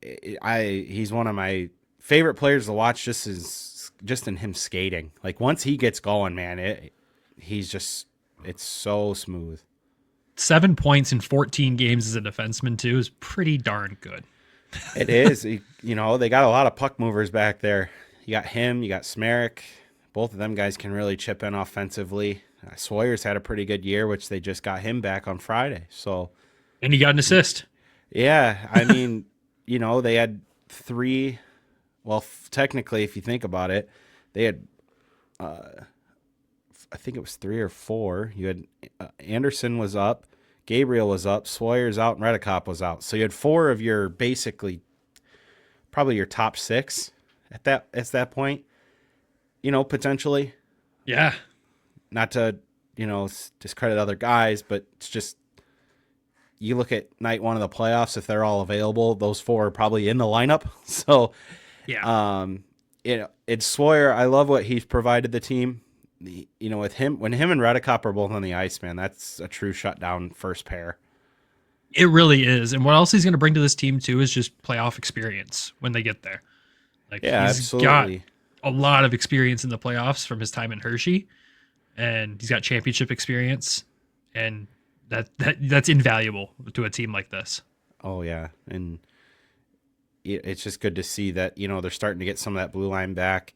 Speaker 4: he's one of my favorite players to watch just in him skating. Like, once he gets going, man, it's so smooth.
Speaker 2: 7 points in 14 games as a defenseman too is pretty darn good.
Speaker 4: It is. They got a lot of puck movers back there. You got him, you got Smereck. Both of them guys can really chip in offensively. Sawyer's had a pretty good year, which they just got him back on Friday. So,
Speaker 2: and he got an assist.
Speaker 4: Yeah, I mean, they had 3. Well, technically, if you think about it, they had, I think it was 3 or 4. You had Anderson was up, Gabriel was up, Sawyer's out, and Redekop was out. So you had 4 of your basically probably your top 6 at that point. Potentially.
Speaker 2: Yeah.
Speaker 4: Not to, discredit other guys, but it's just, you look at night 1 of the playoffs, if they're all available, those 4 are probably in the lineup. So,
Speaker 2: yeah.
Speaker 4: It's Sawyer. I love what he's provided the team. With him, when him and Redekop are both on the ice, man, that's a true shutdown first pair.
Speaker 2: It really is. And what else he's going to bring to this team too is just playoff experience when they get there. Like, he's
Speaker 4: absolutely
Speaker 2: got a lot of experience in the playoffs from his time in Hershey, and he's got championship experience, and that's invaluable to a team like this.
Speaker 4: Oh yeah, and it's just good to see that they're starting to get some of that blue line back.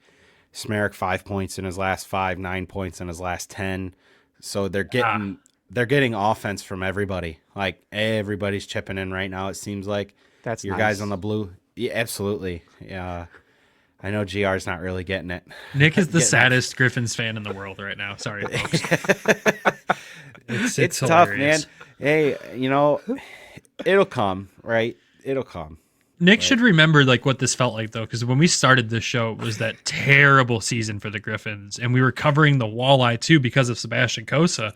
Speaker 4: Smereck 5 points in his last 5, 9 points in his last 10. So they're getting offense from everybody. Like, everybody's chipping in right now. It seems like
Speaker 3: that's
Speaker 4: your
Speaker 3: nice.
Speaker 4: guys on the blue. Yeah, absolutely. Yeah. I know GR's not really getting it.
Speaker 2: Nick is the saddest Griffins fan in the world right now. Sorry, folks.
Speaker 4: It's tough, man. Hey, it'll come, right? It'll come.
Speaker 2: Nick should remember what this felt like though, because when we started this show, it was that terrible season for the Griffins, and we were covering the Walleye too because of Sebastian Kosa,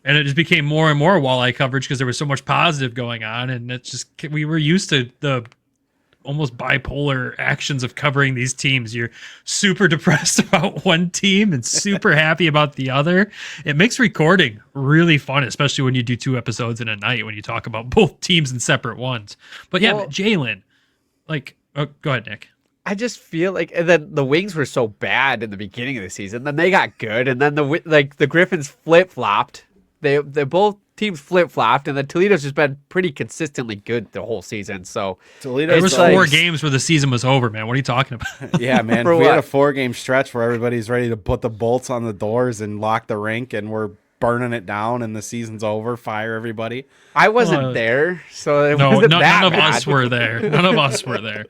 Speaker 2: and it just became more and more Walleye coverage because there was so much positive going on, and we were used to the almost bipolar actions of covering these teams. You're super depressed about one team and super happy about the other. It makes recording really fun, especially when you do 2 episodes in a night when you talk about both teams in separate ones. But yeah, Jalen, go ahead, Nick.
Speaker 3: I just feel like, and then the Wings were so bad in the beginning of the season, then they got good, and then the Griffins flip-flopped. They both teams flip-flopped, and the Toledo's just been pretty consistently good the whole season. So
Speaker 4: Toledo,
Speaker 2: there was 4 games where the season was over, man. What are you talking about?
Speaker 4: Yeah, man. We had a 4-game stretch where everybody's ready to put the bolts on the doors and lock the rink, and we're burning it down, and the season's over. Fire everybody.
Speaker 3: I wasn't there, so it
Speaker 2: no,
Speaker 3: wasn't
Speaker 2: none
Speaker 3: that
Speaker 2: of
Speaker 3: bad.
Speaker 2: us were there. None of us were there.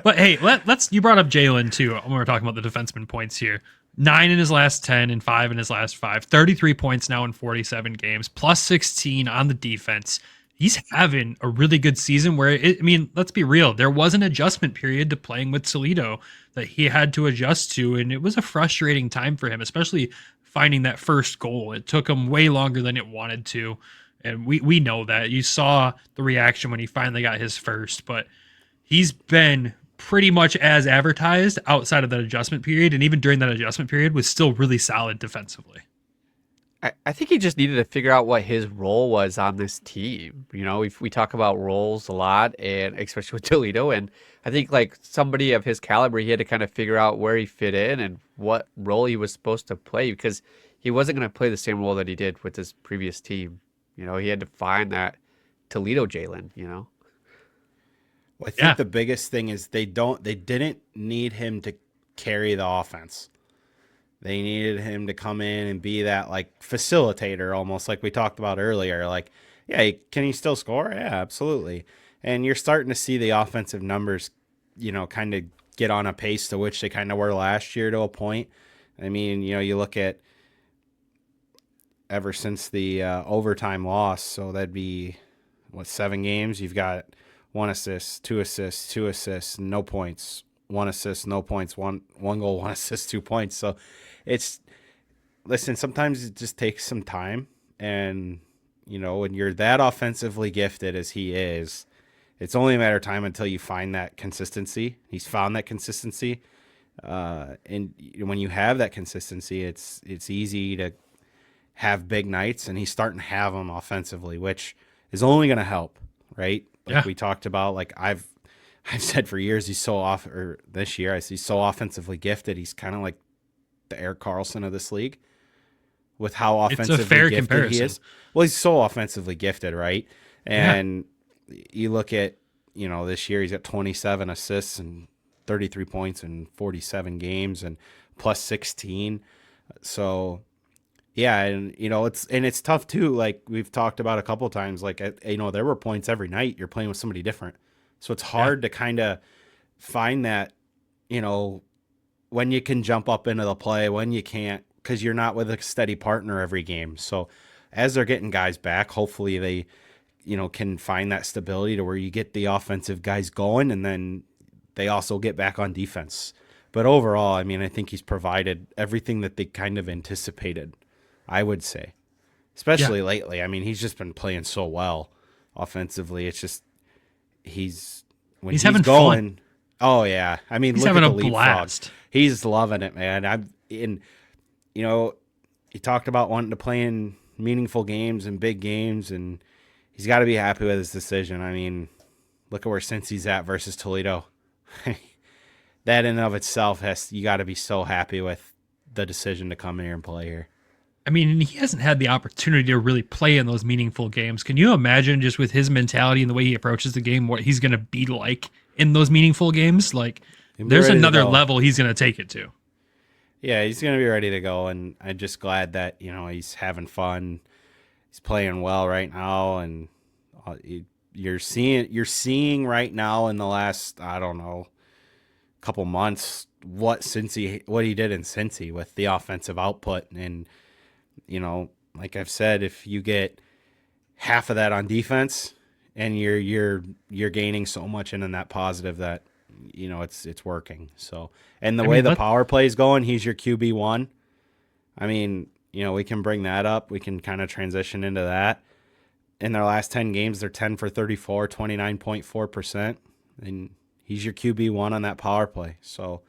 Speaker 2: But hey, let's. You brought up Jalen too when we were talking about the defenseman points here. 9 in his last 10 and 5 in his last 5. 33 points now in 47 games, plus 16 on the defense. He's having a really good season where, let's be real. There was an adjustment period to playing with Toledo that he had to adjust to, and it was a frustrating time for him, especially finding that first goal. It took him way longer than it wanted to, and we know that. You saw the reaction when he finally got his first, but he's been pretty much as advertised outside of that adjustment period, and even during that adjustment period was still really solid defensively.
Speaker 3: I think he just needed to figure out what his role was on this team. We talk about roles a lot, and especially with Toledo, and I think somebody of his caliber, he had to kind of figure out where he fit in and what role he was supposed to play, because he wasn't going to play the same role that he did with his previous team. He had to find that Toledo Jalen,
Speaker 4: Well, I think the biggest thing is they didn't need him to carry the offense. They needed him to come in and be that facilitator, almost like we talked about earlier. Can he still score? Yeah, absolutely. And you're starting to see the offensive numbers, kind of get on a pace to which they kind of were last year to a point. You look at ever since the overtime loss. So that'd be, 7 games? You've got 1 assist, 2 assists, 2 assists, no points, 1 assist, no points, one goal, 1 assist, 2 points. So listen, sometimes it just takes some time. And, when you're that offensively gifted as he is, it's only a matter of time until you find that consistency. He's found that consistency. And when you have that consistency, it's easy to have big nights, and he's starting to have them offensively, which is only going to help, right? Like we talked about, like I've said for years, he's this year, he's so offensively gifted. He's kind of like the Erik Karlsson of this league with how offensively
Speaker 2: it's a fair
Speaker 4: gifted
Speaker 2: comparison.
Speaker 4: he is. Well, he's so offensively gifted, right? And you look at, this year he's got 27 assists and 33 points in 47 games and plus 16. So yeah, and it's tough too. Like we've talked about a couple of times, like there were points every night you're playing with somebody different. So it's hard to kind of find that, when you can jump up into the play, when you can't, because you're not with a steady partner every game. So as they're getting guys back, hopefully they, can find that stability to where you get the offensive guys going, and then they also get back on defense. But overall, I mean, I think he's provided everything that they kind of anticipated, I would say, especially lately. I mean, he's just been playing so well offensively. It's just he's
Speaker 2: having
Speaker 4: going.
Speaker 2: Fun.
Speaker 4: Oh yeah, I mean,
Speaker 2: he's
Speaker 4: look
Speaker 2: having
Speaker 4: at
Speaker 2: a
Speaker 4: the leapfrog.
Speaker 2: blast.
Speaker 4: He's loving it, man. He talked about wanting to play in meaningful games and big games, and he's got to be happy with his decision. I mean, look at where Cincy's at versus Toledo. That in and of itself you got to be so happy with the decision to come in here and play here.
Speaker 2: I mean, he hasn't had the opportunity to really play in those meaningful games. Can you imagine, just with his mentality and the way he approaches the game, what he's going to be like in those meaningful games? Like, there's another level he's going to take it to.
Speaker 4: Yeah, he's going to be ready to go, and I'm just glad that, he's having fun. He's playing well right now, and you're seeing right now in the last, I don't know, couple months what he did in Cincy with the offensive output. And like I've said, if you get half of that on defense, and you're gaining so much in that positive that it's working. So, and the way the power play is going, he's your QB1. I mean, we can bring that up. We can kind of transition into that. In their last 10 games, they're 10 for 34, 29.4%, and he's your QB1 on that power play. So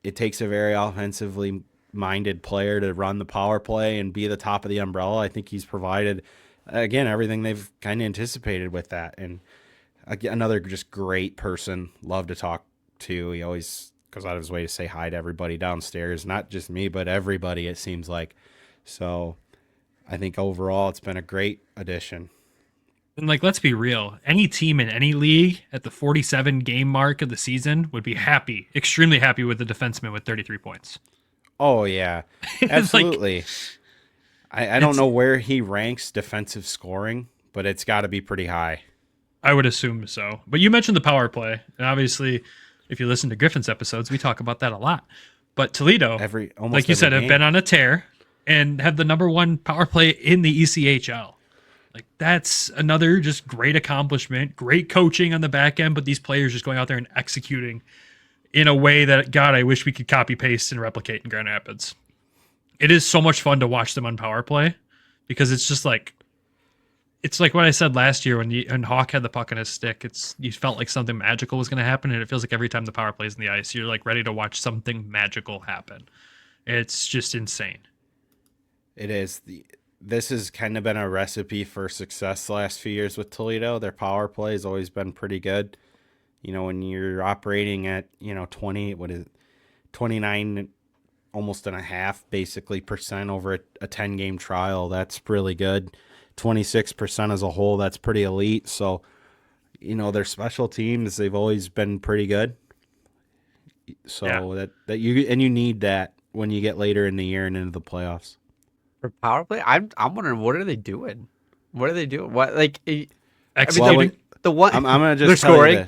Speaker 4: it takes a very offensively minded player to run the power play and be the top of the umbrella. I think he's provided, again, everything they've kind of anticipated with that. And another just great person, love to talk to. He always goes out of his way to say hi to everybody downstairs, not just me, but everybody, it seems like. So I think overall it's been a great addition.
Speaker 2: And let's be real. Any team in any league at the 47 game mark of the season would be happy, extremely happy with the defenseman with 33 points.
Speaker 4: Oh, yeah, absolutely. I don't know where he ranks defensive scoring, but it's got to be pretty high.
Speaker 2: I would assume so. But you mentioned the power play. And obviously, if you listen to Griffins episodes, we talk about that a lot. But Toledo, like you said, have been on a tear and have the number 1 power play in the ECHL. Like, that's another just great accomplishment, great coaching on the back end, but these players just going out there and executing in a way that, God, I wish we could copy paste and replicate in Grand Rapids. It is so much fun to watch them on power play, because it's just like, it's like what I said last year when Hawk had the puck on his stick. You felt like something magical was going to happen, and it feels like every time the power plays in the ice, you're like ready to watch something magical happen. It's just insane.
Speaker 4: It is. This has kind of been a recipe for success the last few years with Toledo. Their power play has always been pretty good. When you're operating at 29 almost and a half basically percent over a 10-game trial, that's really good. 26% as a whole, that's pretty elite. So, their special teams, they've always been pretty good. So that you need that when you get later in the year and into the playoffs.
Speaker 3: For power play, I'm wondering, what are they doing? What are they doing? What, like,
Speaker 2: executing?
Speaker 3: The one
Speaker 4: I'm gonna just
Speaker 3: they're
Speaker 4: tell
Speaker 3: scoring.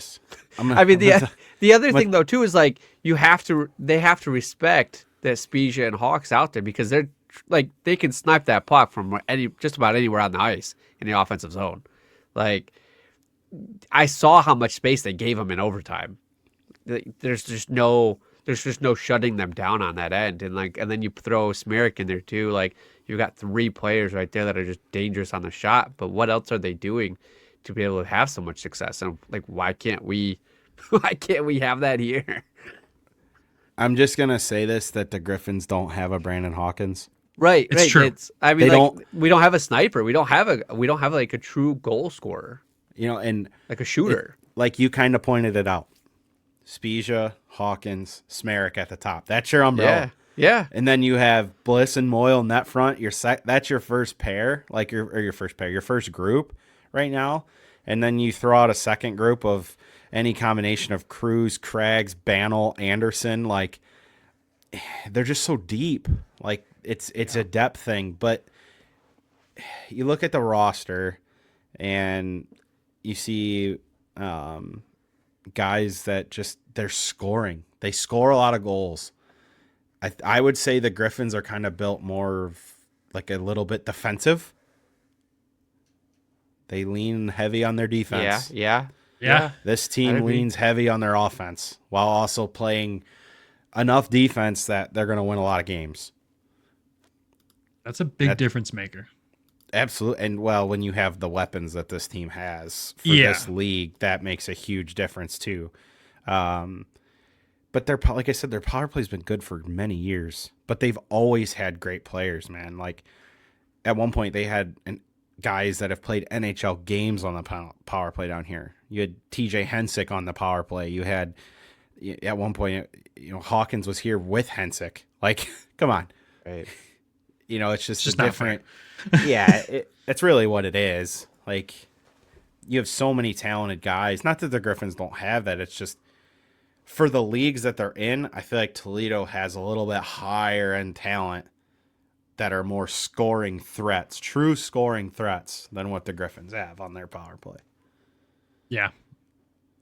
Speaker 4: you this.
Speaker 3: The other thing though too is like they have to respect that Spezia and Hawks out there, because they're like they can snipe that puck from just about anywhere on the ice in the offensive zone. Like I saw how much space they gave them in overtime. There's just no shutting them down on that end, and then you throw Smereck in there too. Like you've got 3 players right there that are just dangerous on the shot. But what else are they doing to be able to have so much success? And like, why can't we have that here?
Speaker 4: I'm just gonna say this, that the Griffins don't have a Brandon Hawkins.
Speaker 3: Right,
Speaker 2: It's
Speaker 3: right.
Speaker 2: true.
Speaker 3: I mean,
Speaker 4: They
Speaker 3: we don't have a sniper. We don't have like a true goal scorer,
Speaker 4: And
Speaker 3: like a shooter.
Speaker 4: like you kind of pointed it out, Spezia, Hawkins, Smereck at the top. That's your umbrella.
Speaker 3: Yeah.
Speaker 4: And then you have Bliss and Moyle in that front. That's your first pair, your first group right now. And then you throw out a second group of any combination of Cruz, Craggs, Bannell, Anderson. Like they're just so deep. Like it's a depth thing. But you look at the roster and you see guys that just they're scoring. They score a lot of goals. I would say the Griffins are kind of built more of like a little bit defensive. They lean heavy on their defense.
Speaker 3: Yeah.
Speaker 4: This team leans heavy on their offense while also playing enough defense that they're going to win a lot of games.
Speaker 2: That's a big difference maker.
Speaker 4: Absolutely. And well, when you have the weapons that this team has for this league, that makes a huge difference too. But like I said, their power play's been good for many years, but they've always had great players, man. Like at one point they had guys that have played NHL games on the power play down here. You had TJ Hensick on the power play. You had at one point, Hawkins was here with Hensick. Like, come on.
Speaker 3: Right.
Speaker 4: It's just
Speaker 2: It's
Speaker 4: a different. That's really what it is. Like, you have so many talented guys. Not that the Griffins don't have that. It's just for the leagues that they're in, I feel like Toledo has a little bit higher end talent that are more scoring threats, true scoring threats, than what the Griffins have on their power play.
Speaker 2: Yeah.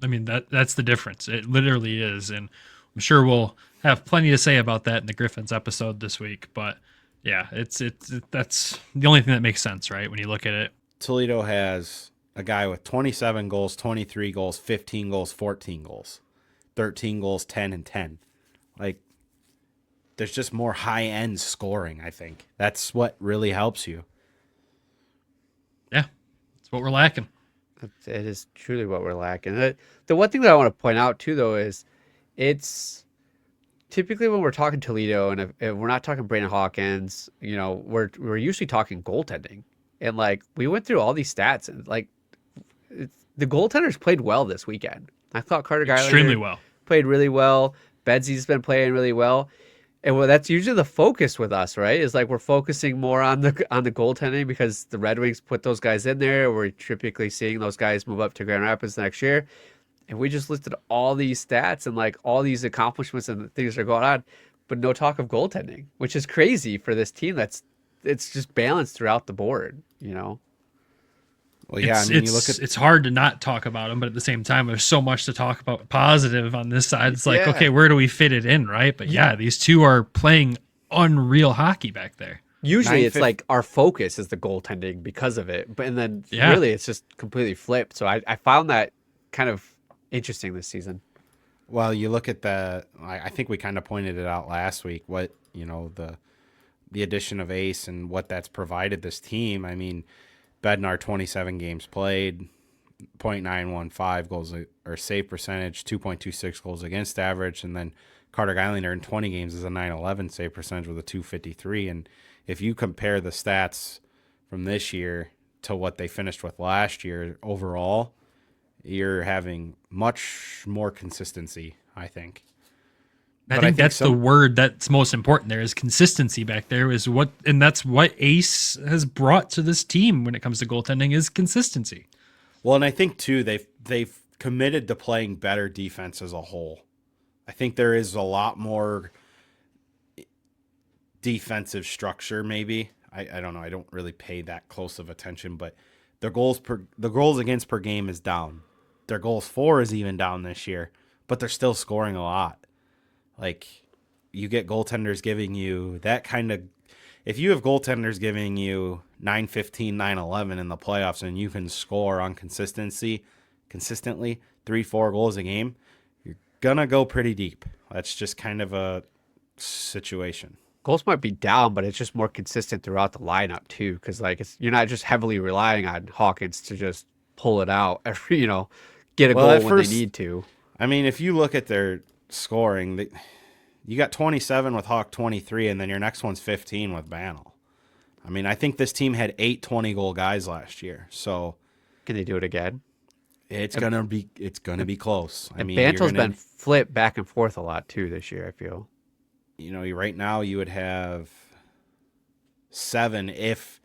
Speaker 2: I mean, that's the difference. It literally is. And I'm sure we'll have plenty to say about that in the Griffins episode this week. But yeah, that's the only thing that makes sense, right? When you look at it.
Speaker 4: Toledo has a guy with 27 goals, 23 goals, 15 goals, 14 goals, 13 goals, 10 and 10. Like, there's just more high-end scoring, I think. That's what really helps you.
Speaker 2: Yeah, that's what we're lacking.
Speaker 3: It is truly what we're lacking. The one thing that I want to point out too, though, is it's typically when we're talking Toledo, and if we're not talking Brandon Hawkins, we're usually talking goaltending. And like we went through all these stats, and like the goaltenders played well this weekend. I thought Carter Geiler
Speaker 2: Extremely well.
Speaker 3: Played really well. Bedsy's been playing really well. And well, that's usually the focus with us, right? Is like we're focusing more on the goaltending because the Red Wings put those guys in there. We're typically seeing those guys move up to Grand Rapids next year. And we just listed all these stats and like all these accomplishments and things that are going on, but no talk of goaltending, which is crazy for this team. It's just balanced throughout the board,
Speaker 4: Well, yeah, I mean, you look at
Speaker 2: it's hard to not talk about them, but at the same time, there's so much to talk about positive on this side. It's like, okay, where do we fit it in, right? But yeah, these two are playing unreal hockey back there.
Speaker 3: Usually it's like our focus is the goaltending because of it, but and then really it's just completely flipped. So I found that kind of interesting this season.
Speaker 4: Well, you look at I think we kind of pointed it out last week, what, the addition of Ace and what that's provided this team. I mean, Bednar, 27 games played, .915 goals or save percentage, 2.26 goals against average, and then Carter Geilinger in 20 games is a .911 save percentage with a 253. And if you compare the stats from this year to what they finished with last year overall, you're having much more consistency, I think.
Speaker 2: I think that's the word that's most important there is consistency back there and that's what Ace has brought to this team when it comes to goaltending is consistency.
Speaker 4: Well, and I think too, they've committed to playing better defense as a whole. I think there is a lot more defensive structure, maybe. I don't know. I don't really pay that close of attention, but the goals against per game is down. Their goals for is even down this year, but they're still scoring a lot. Like, you get goaltenders giving you that kind of, if you have goaltenders giving you 9-15, 9-11 in the playoffs, and you can score on consistently 3-4 goals a game, you're gonna go pretty deep. That's just kind of a situation.
Speaker 3: Goals might be down, but it's just more consistent throughout the lineup too, because like you're not just heavily relying on Hawkins to just pull it out every, get a goal when they need to.
Speaker 4: I mean, if you look at their scoring, you got 27 with Hawk, 23, and then your next one's 15 with Banel. I mean, I think this team had 8 20-goal guys last year. So
Speaker 3: can they do it again?
Speaker 4: It's gonna be close. I mean,
Speaker 3: Bantel's been flipped back and forth a lot too this year, I feel.
Speaker 4: Right now you would have 7 if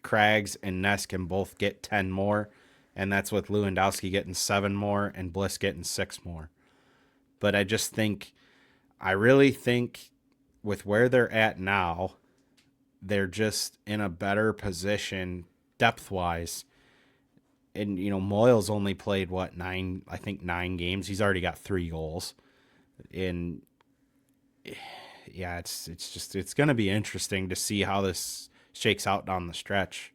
Speaker 4: Craggs and Ness can both get 10 more, and that's with Lewandowski getting 7 more and Bliss getting 6 more. But I really think with where they're at now, they're just in a better position depth-wise. And, Moyle's only played, 9 games. He's already got 3 goals. And, yeah, it's going to be interesting to see how this shakes out down the stretch.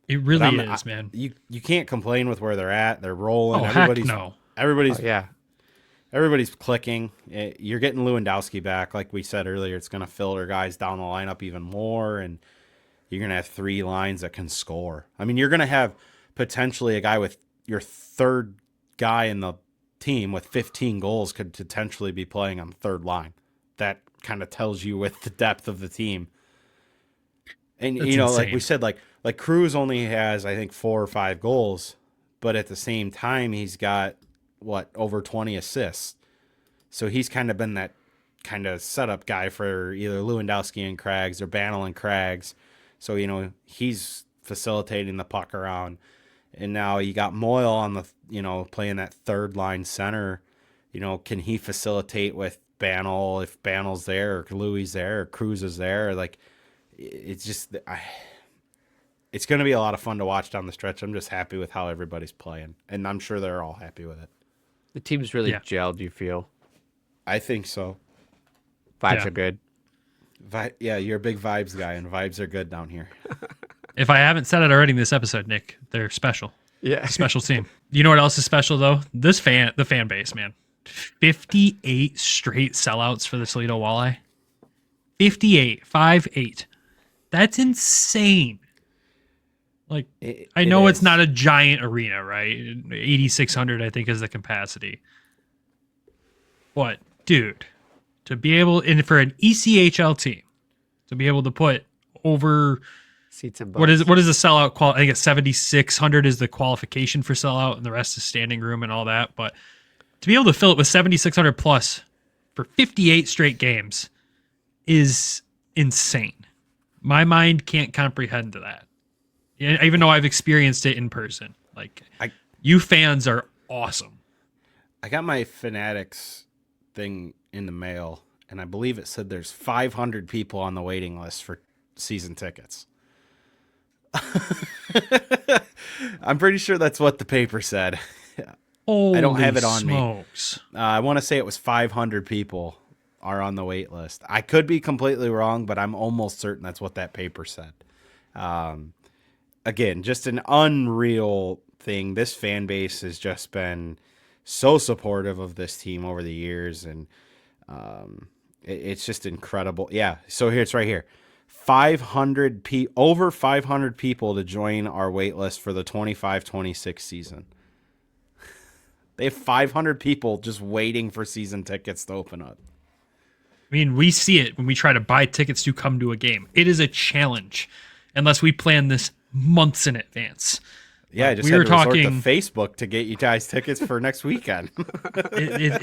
Speaker 2: It really is, man.
Speaker 4: You can't complain with where they're at. They're rolling.
Speaker 2: Oh, heck no.
Speaker 4: Everybody's clicking. You're getting Lewandowski back. Like we said earlier, it's going to filter guys down the lineup even more, and you're going to have 3 lines that can score. I mean, you're going to have potentially a guy with your third guy in the team with 15 goals could potentially be playing on the third line. That kind of tells you with the depth of the team. And,
Speaker 2: That's insane.
Speaker 4: like we said, like Cruz only has, I think, 4 or 5 goals, but at the same time, he's got, over 20 assists. So he's kind of been that kind of setup guy for either Lewandowski and Craggs or Banel and Craggs. So, he's facilitating the puck around. And now you got Moyle on the, playing that third line center. Can he facilitate with Banel if Banel's there or Louis there or Cruz is there? Like, it's just, it's going to be a lot of fun to watch down the stretch. I'm just happy with how everybody's playing, and I'm sure they're all happy with it.
Speaker 3: The team's really gelled, you feel?
Speaker 4: I think so.
Speaker 3: Vibes are good.
Speaker 4: You're a big vibes guy, and vibes are good down here.
Speaker 2: If I haven't said it already in this episode, Nick, they're special.
Speaker 3: Yeah.
Speaker 2: Special team. You know what else is special, though? The fan base, man. 58 straight sellouts for the Toledo Walleye. 58. 5-8. That's insane. Like, I know it's not a giant arena, right? 8,600, I think, is the capacity. But, dude, to be able, and for an ECHL team, to be able to put over
Speaker 3: seats and
Speaker 2: what is the sellout I think it's 7,600 is the qualification for sellout, and the rest is standing room and all that. But to be able to fill it with 7,600 plus for 58 straight games is insane. My mind can't comprehend that. Even though I've experienced it in person. Like, you fans are awesome.
Speaker 4: I got my Fanatics thing in the mail, and I believe it said there's 500 people on the waiting list for season tickets. I'm pretty sure that's what the paper said.
Speaker 2: Holy
Speaker 4: I don't have it on
Speaker 2: smokes.
Speaker 4: me. I want to say it was 500 people are on the wait list. I could be completely wrong, but I'm almost certain that's what that paper said. Again, just an unreal thing. This fan base has just been so supportive of this team over the years, and it's just incredible. Yeah, so here it's right here. Over 500 people to join our wait list for the 25-26 season. They have 500 people just waiting for season tickets to open up.
Speaker 2: I mean, we see it when we try to buy tickets to come to a game. It is a challenge unless we plan this months in advance.
Speaker 4: Yeah, I just had to resort to Facebook to get you guys tickets for next weekend.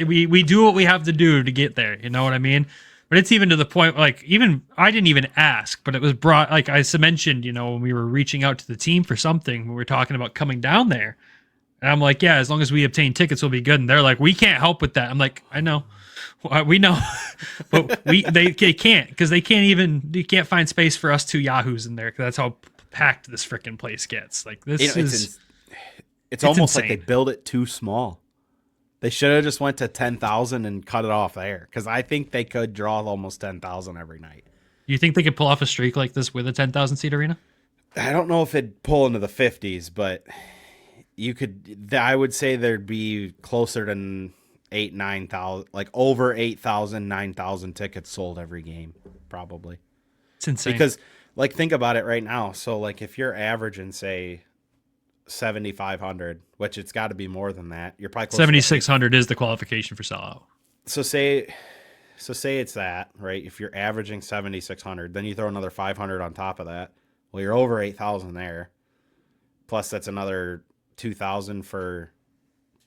Speaker 2: We do what we have to do to get there. You know what I mean? But it's even to the point, like, even I didn't even ask, but it was brought, like I mentioned, when we were reaching out to the team for something, we were talking about coming down there. And I'm like, yeah, as long as we obtain tickets, we'll be good. And they're like, we can't help with that. I'm like, I know. We know. But they can't, because you can't find space for us 2 Yahoos in there, because that's how packed this freaking place gets. Like,
Speaker 4: it's almost
Speaker 2: insane.
Speaker 4: Like they build it too small. They should have just went to 10,000 and cut it off there, because I think they could draw almost 10,000 every night.
Speaker 2: Do you think they could pull off a streak like this with a 10,000 seat arena?
Speaker 4: I don't know if it'd pull into the 50s, but you could. I would say there'd be closer to 9,000, like over 8,000, 9,000 tickets sold every game, probably.
Speaker 2: It's insane.
Speaker 4: Because, like, think about it right now. So, like, if you're averaging, say, 7,500, which it's got to be more than that, you're probably close
Speaker 2: 7,600 is the qualification for sellout.
Speaker 4: So say it's that, right? If you're averaging 7,600, then you throw another 500 on top of that. Well, you're over 8,000 there. Plus, that's another 2,000 for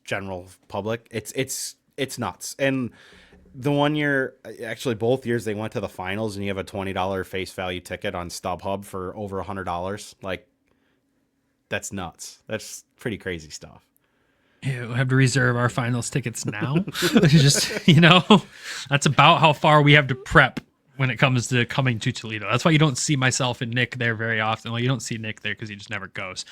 Speaker 4: general public. It's nuts. And the one year, actually both years, they went to the finals, and you have a $20 face value ticket on StubHub for over $100. Like, that's nuts. That's pretty crazy stuff.
Speaker 2: Yeah, we'll have to reserve our finals tickets now. Just, that's about how far we have to prep when it comes to coming to Toledo. That's why you don't see myself and Nick there very often. Well, you don't see Nick there because he just never goes.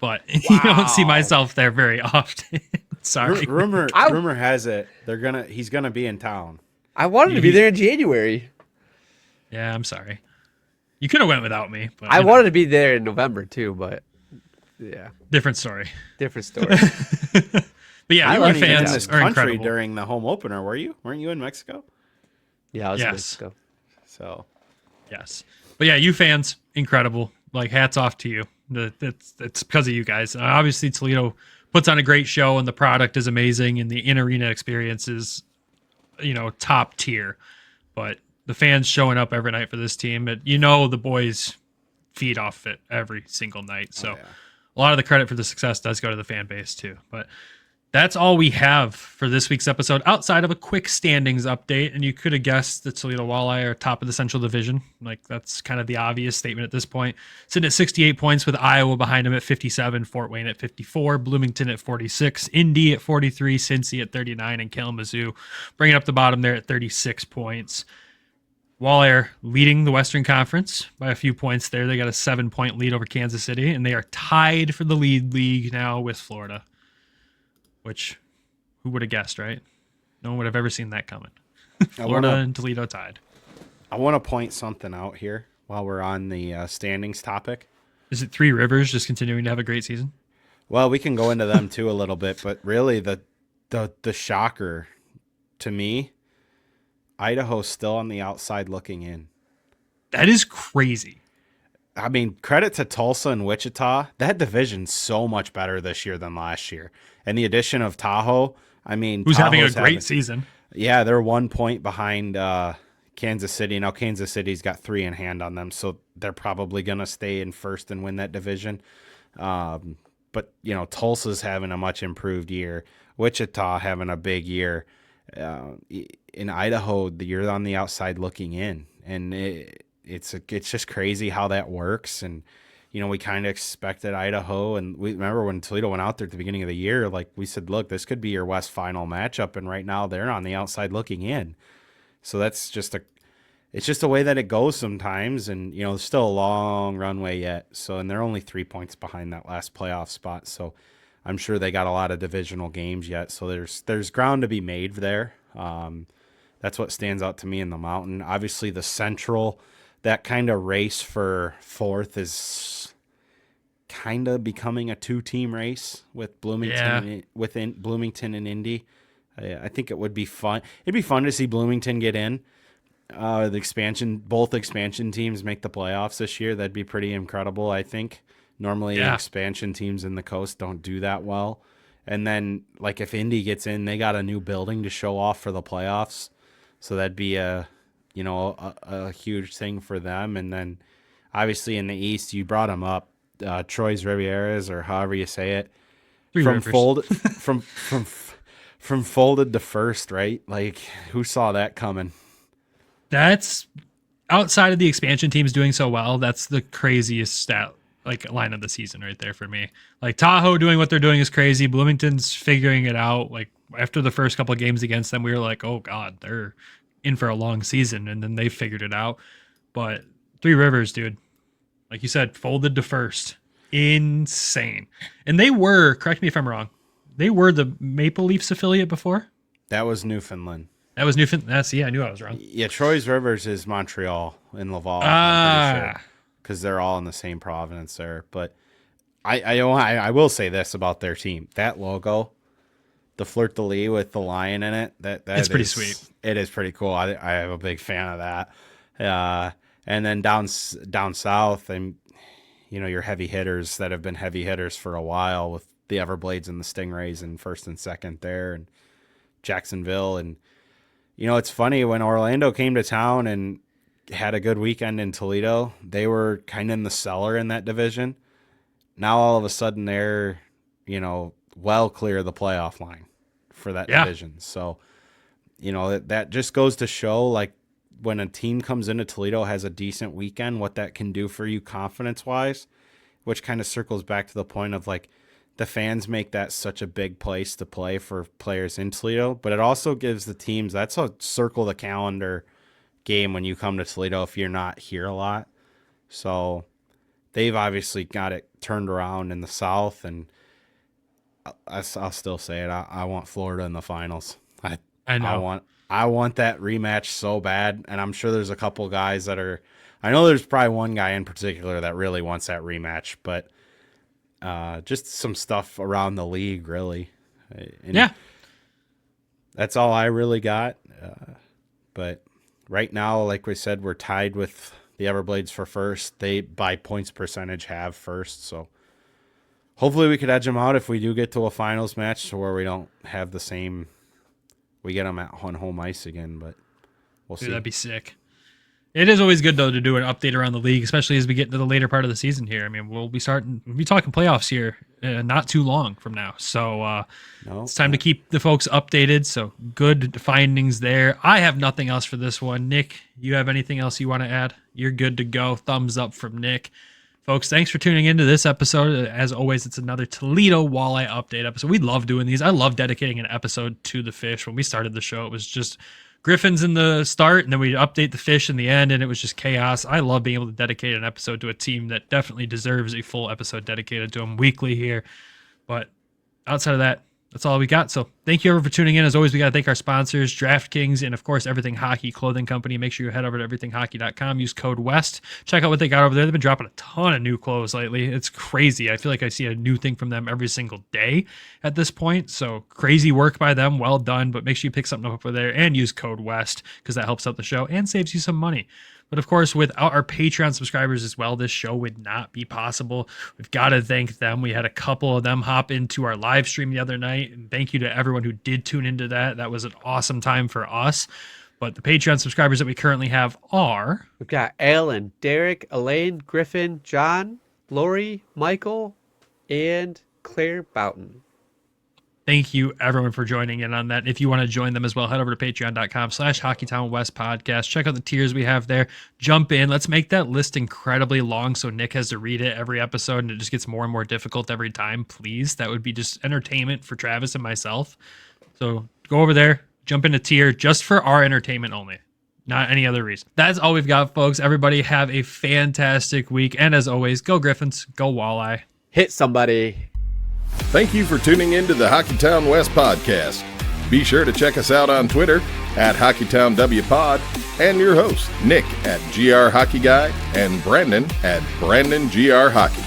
Speaker 2: But you don't see myself there very often. Sorry.
Speaker 4: Rumor has it he's gonna be in town.
Speaker 3: I wanted to be there in January.
Speaker 2: Yeah, I'm sorry. You could have went without me. But
Speaker 3: I wanted to be there in November too, but yeah,
Speaker 2: different story.
Speaker 3: different story.
Speaker 2: But yeah,
Speaker 4: I
Speaker 2: your
Speaker 4: wasn't even in
Speaker 2: fans
Speaker 4: this
Speaker 2: are
Speaker 4: country
Speaker 2: incredible.
Speaker 4: during the home opener, were you? Weren't you in Mexico?
Speaker 3: Yeah, I was in
Speaker 2: Yes.
Speaker 3: Mexico.
Speaker 4: So
Speaker 2: Yes. But yeah, you fans, incredible. Like, hats off to you. It's because of you guys. Obviously, Toledo puts on a great show, and the product is amazing, and the in-arena experience is, top tier. But the fans showing up every night for this team, the boys feed off it every single night. So a lot of the credit for the success does go to the fan base too. But that's all we have for this week's episode, outside of a quick standings update. And you could have guessed the Toledo Walleye are top of the Central Division. Like, that's kind of the obvious statement at this point. Sitting at 68 points with Iowa behind them at 57, Fort Wayne at 54, Bloomington at 46, Indy at 43, Cincy at 39, and Kalamazoo bringing up the bottom there at 36 points. Walleye leading the Western Conference by a few points there. They got a 7-point lead over Kansas City, and they are tied for the league now with Florida. Which, who would have guessed, right? No one would have ever seen that coming. Florida and Toledo tied.
Speaker 4: I want to point something out here while we're on the standings topic.
Speaker 2: Is it Three Rivers just continuing to have a great season?
Speaker 4: Well, we can go into them too a little bit, but really the shocker to me, Idaho's still on the outside looking in.
Speaker 2: That is crazy.
Speaker 4: I mean, credit to Tulsa and Wichita. That division's so much better this year than last year. And the addition of Tahoe, I mean,
Speaker 2: who's having a
Speaker 4: Tahoe's
Speaker 2: great season.
Speaker 4: Yeah, they're 1 point behind Kansas City. Now, Kansas City's got 3 in hand on them, so they're probably going to stay in first and win that division. But, Tulsa's having a much improved year. Wichita having a big year. In Idaho, you're on the outside looking in. And it's just crazy how that works. And, we kind of expected Idaho. And we remember when Toledo went out there at the beginning of the year, like we said, look, this could be your West final matchup. And right now they're on the outside looking in. So that's it's just a way that it goes sometimes. And, there's still a long runway yet. So, and they're only 3 points behind that last playoff spot. So I'm sure they got a lot of divisional games yet. So there's ground to be made there. That's what stands out to me in the Mountain. Obviously the Central, that kind of race for fourth is kind of becoming a 2-team race with Bloomington within Bloomington and Indy. I think it would be fun. It'd be fun to see Bloomington get in. Both expansion teams make the playoffs this year. That'd be pretty incredible, I think. Normally expansion teams in the coast don't do that well. And then, like, if Indy gets in, they got a new building to show off for the playoffs. So that'd be a huge thing for them. And then, obviously, in the East, you brought them up, Troy's Rivieras, or however you say it, from folded to first, right? Like, who saw that coming?
Speaker 2: That's outside of the expansion teams doing so well. That's the craziest stat, line of the season right there for me. Like, Tahoe doing what they're doing is crazy. Bloomington's figuring it out. Like, after the first couple of games against them, we were like, oh God, they're in for a long season. And then they figured it out. But Three Rivers, dude, like you said, folded to first. Insane. And they were, correct me if I'm wrong, they were the Maple Leafs affiliate before.
Speaker 4: That was Newfoundland.
Speaker 2: That was Newfoundland. I knew I was wrong.
Speaker 4: Yeah, Troyes Rivers is Montreal in Laval. I'm pretty sure, because they're all in the same province there. But I will say this about their team: that logo, the fleur de lis with the lion in it, it's
Speaker 2: pretty sweet.
Speaker 4: It is pretty cool. I am a big fan of that. And then down south, and your heavy hitters that have been heavy hitters for a while with the Everblades and the Stingrays in first and second there, and Jacksonville. And it's funny, when Orlando came to town and had a good weekend in Toledo, they were kind of in the cellar in that division. Now all of a sudden they're well clear of the playoff line for that division. So that just goes to show, like, when a team comes into Toledo, has a decent weekend, what that can do for you confidence wise, which kind of circles back to the point of, like, the fans make that such a big place to play for players in Toledo, but it also gives the teams, that's a circle the calendar game when you come to Toledo if you're not here a lot. So they've obviously got it turned around in the South, and I'll still say it. I want Florida in the finals.
Speaker 2: I know.
Speaker 4: I want that rematch so bad, and I'm sure there's a couple guys that are. I know there's probably one guy in particular that really wants that rematch, but just some stuff around the league, really. And that's all I really got. But right now, like we said, we're tied with the Everblades for first. They, by points percentage, have first, so hopefully we could edge them out if we do get to a finals match, to where we don't have the same. We get them on home ice again, but we'll see.
Speaker 2: That'd be sick. It is always good, though, to do an update around the league, especially as we get into the later part of the season here. I mean, we'll be talking playoffs here not too long from now. So it's time to keep the folks updated. So good findings there. I have nothing else for this one. Nick, you have anything else you want to add? You're good to go. Thumbs up from Nick. Folks, thanks for tuning into this episode. As always, it's another Toledo Walleye update episode. We love doing these. I love dedicating an episode to the fish. When we started the show, it was just Griffins in the start, and then we'd update the fish in the end, and it was just chaos. I love being able to dedicate an episode to a team that definitely deserves a full episode dedicated to them weekly here. But outside of that, that's all we got. So thank you everyone for tuning in. As always, we got to thank our sponsors, DraftKings, and of course, Everything Hockey Clothing Company. Make sure you head over to everythinghockey.com. Use code WEST. Check out what they got over there. They've been dropping a ton of new clothes lately. It's crazy. I feel like I see a new thing from them every single day at this point. So crazy work by them. Well done. But make sure you pick something up over there and use code WEST, because that helps out the show and saves you some money. But of course, without our Patreon subscribers as well, this show would not be possible. We've got to thank them. We had a couple of them hop into our live stream the other night, and thank you to everyone who did tune into that. That was an awesome time for us. But the Patreon subscribers that we currently have are...
Speaker 3: We've got Alan, Derek, Elaine, Griffin, John, Lori, Michael, and Claire Boughton.
Speaker 2: Thank you, everyone, for joining in on that. If you want to join them as well, head over to patreon.com/Hockeytown West Podcast. Check out the tiers we have there. Jump in. Let's make that list incredibly long so Nick has to read it every episode, and it just gets more and more difficult every time, please. That would be just entertainment for Travis and myself. So go over there, jump into tier just for our entertainment only, not any other reason. That's all we've got, folks. Everybody have a fantastic week. And as always, go Griffins, go Walleye.
Speaker 3: Hit somebody.
Speaker 1: Thank you for tuning in to the Hockeytown West podcast. Be sure to check us out on Twitter at HockeytownWPod, and your host, Nick at GR Hockey Guy, and Brandon at BrandonGR Hockey.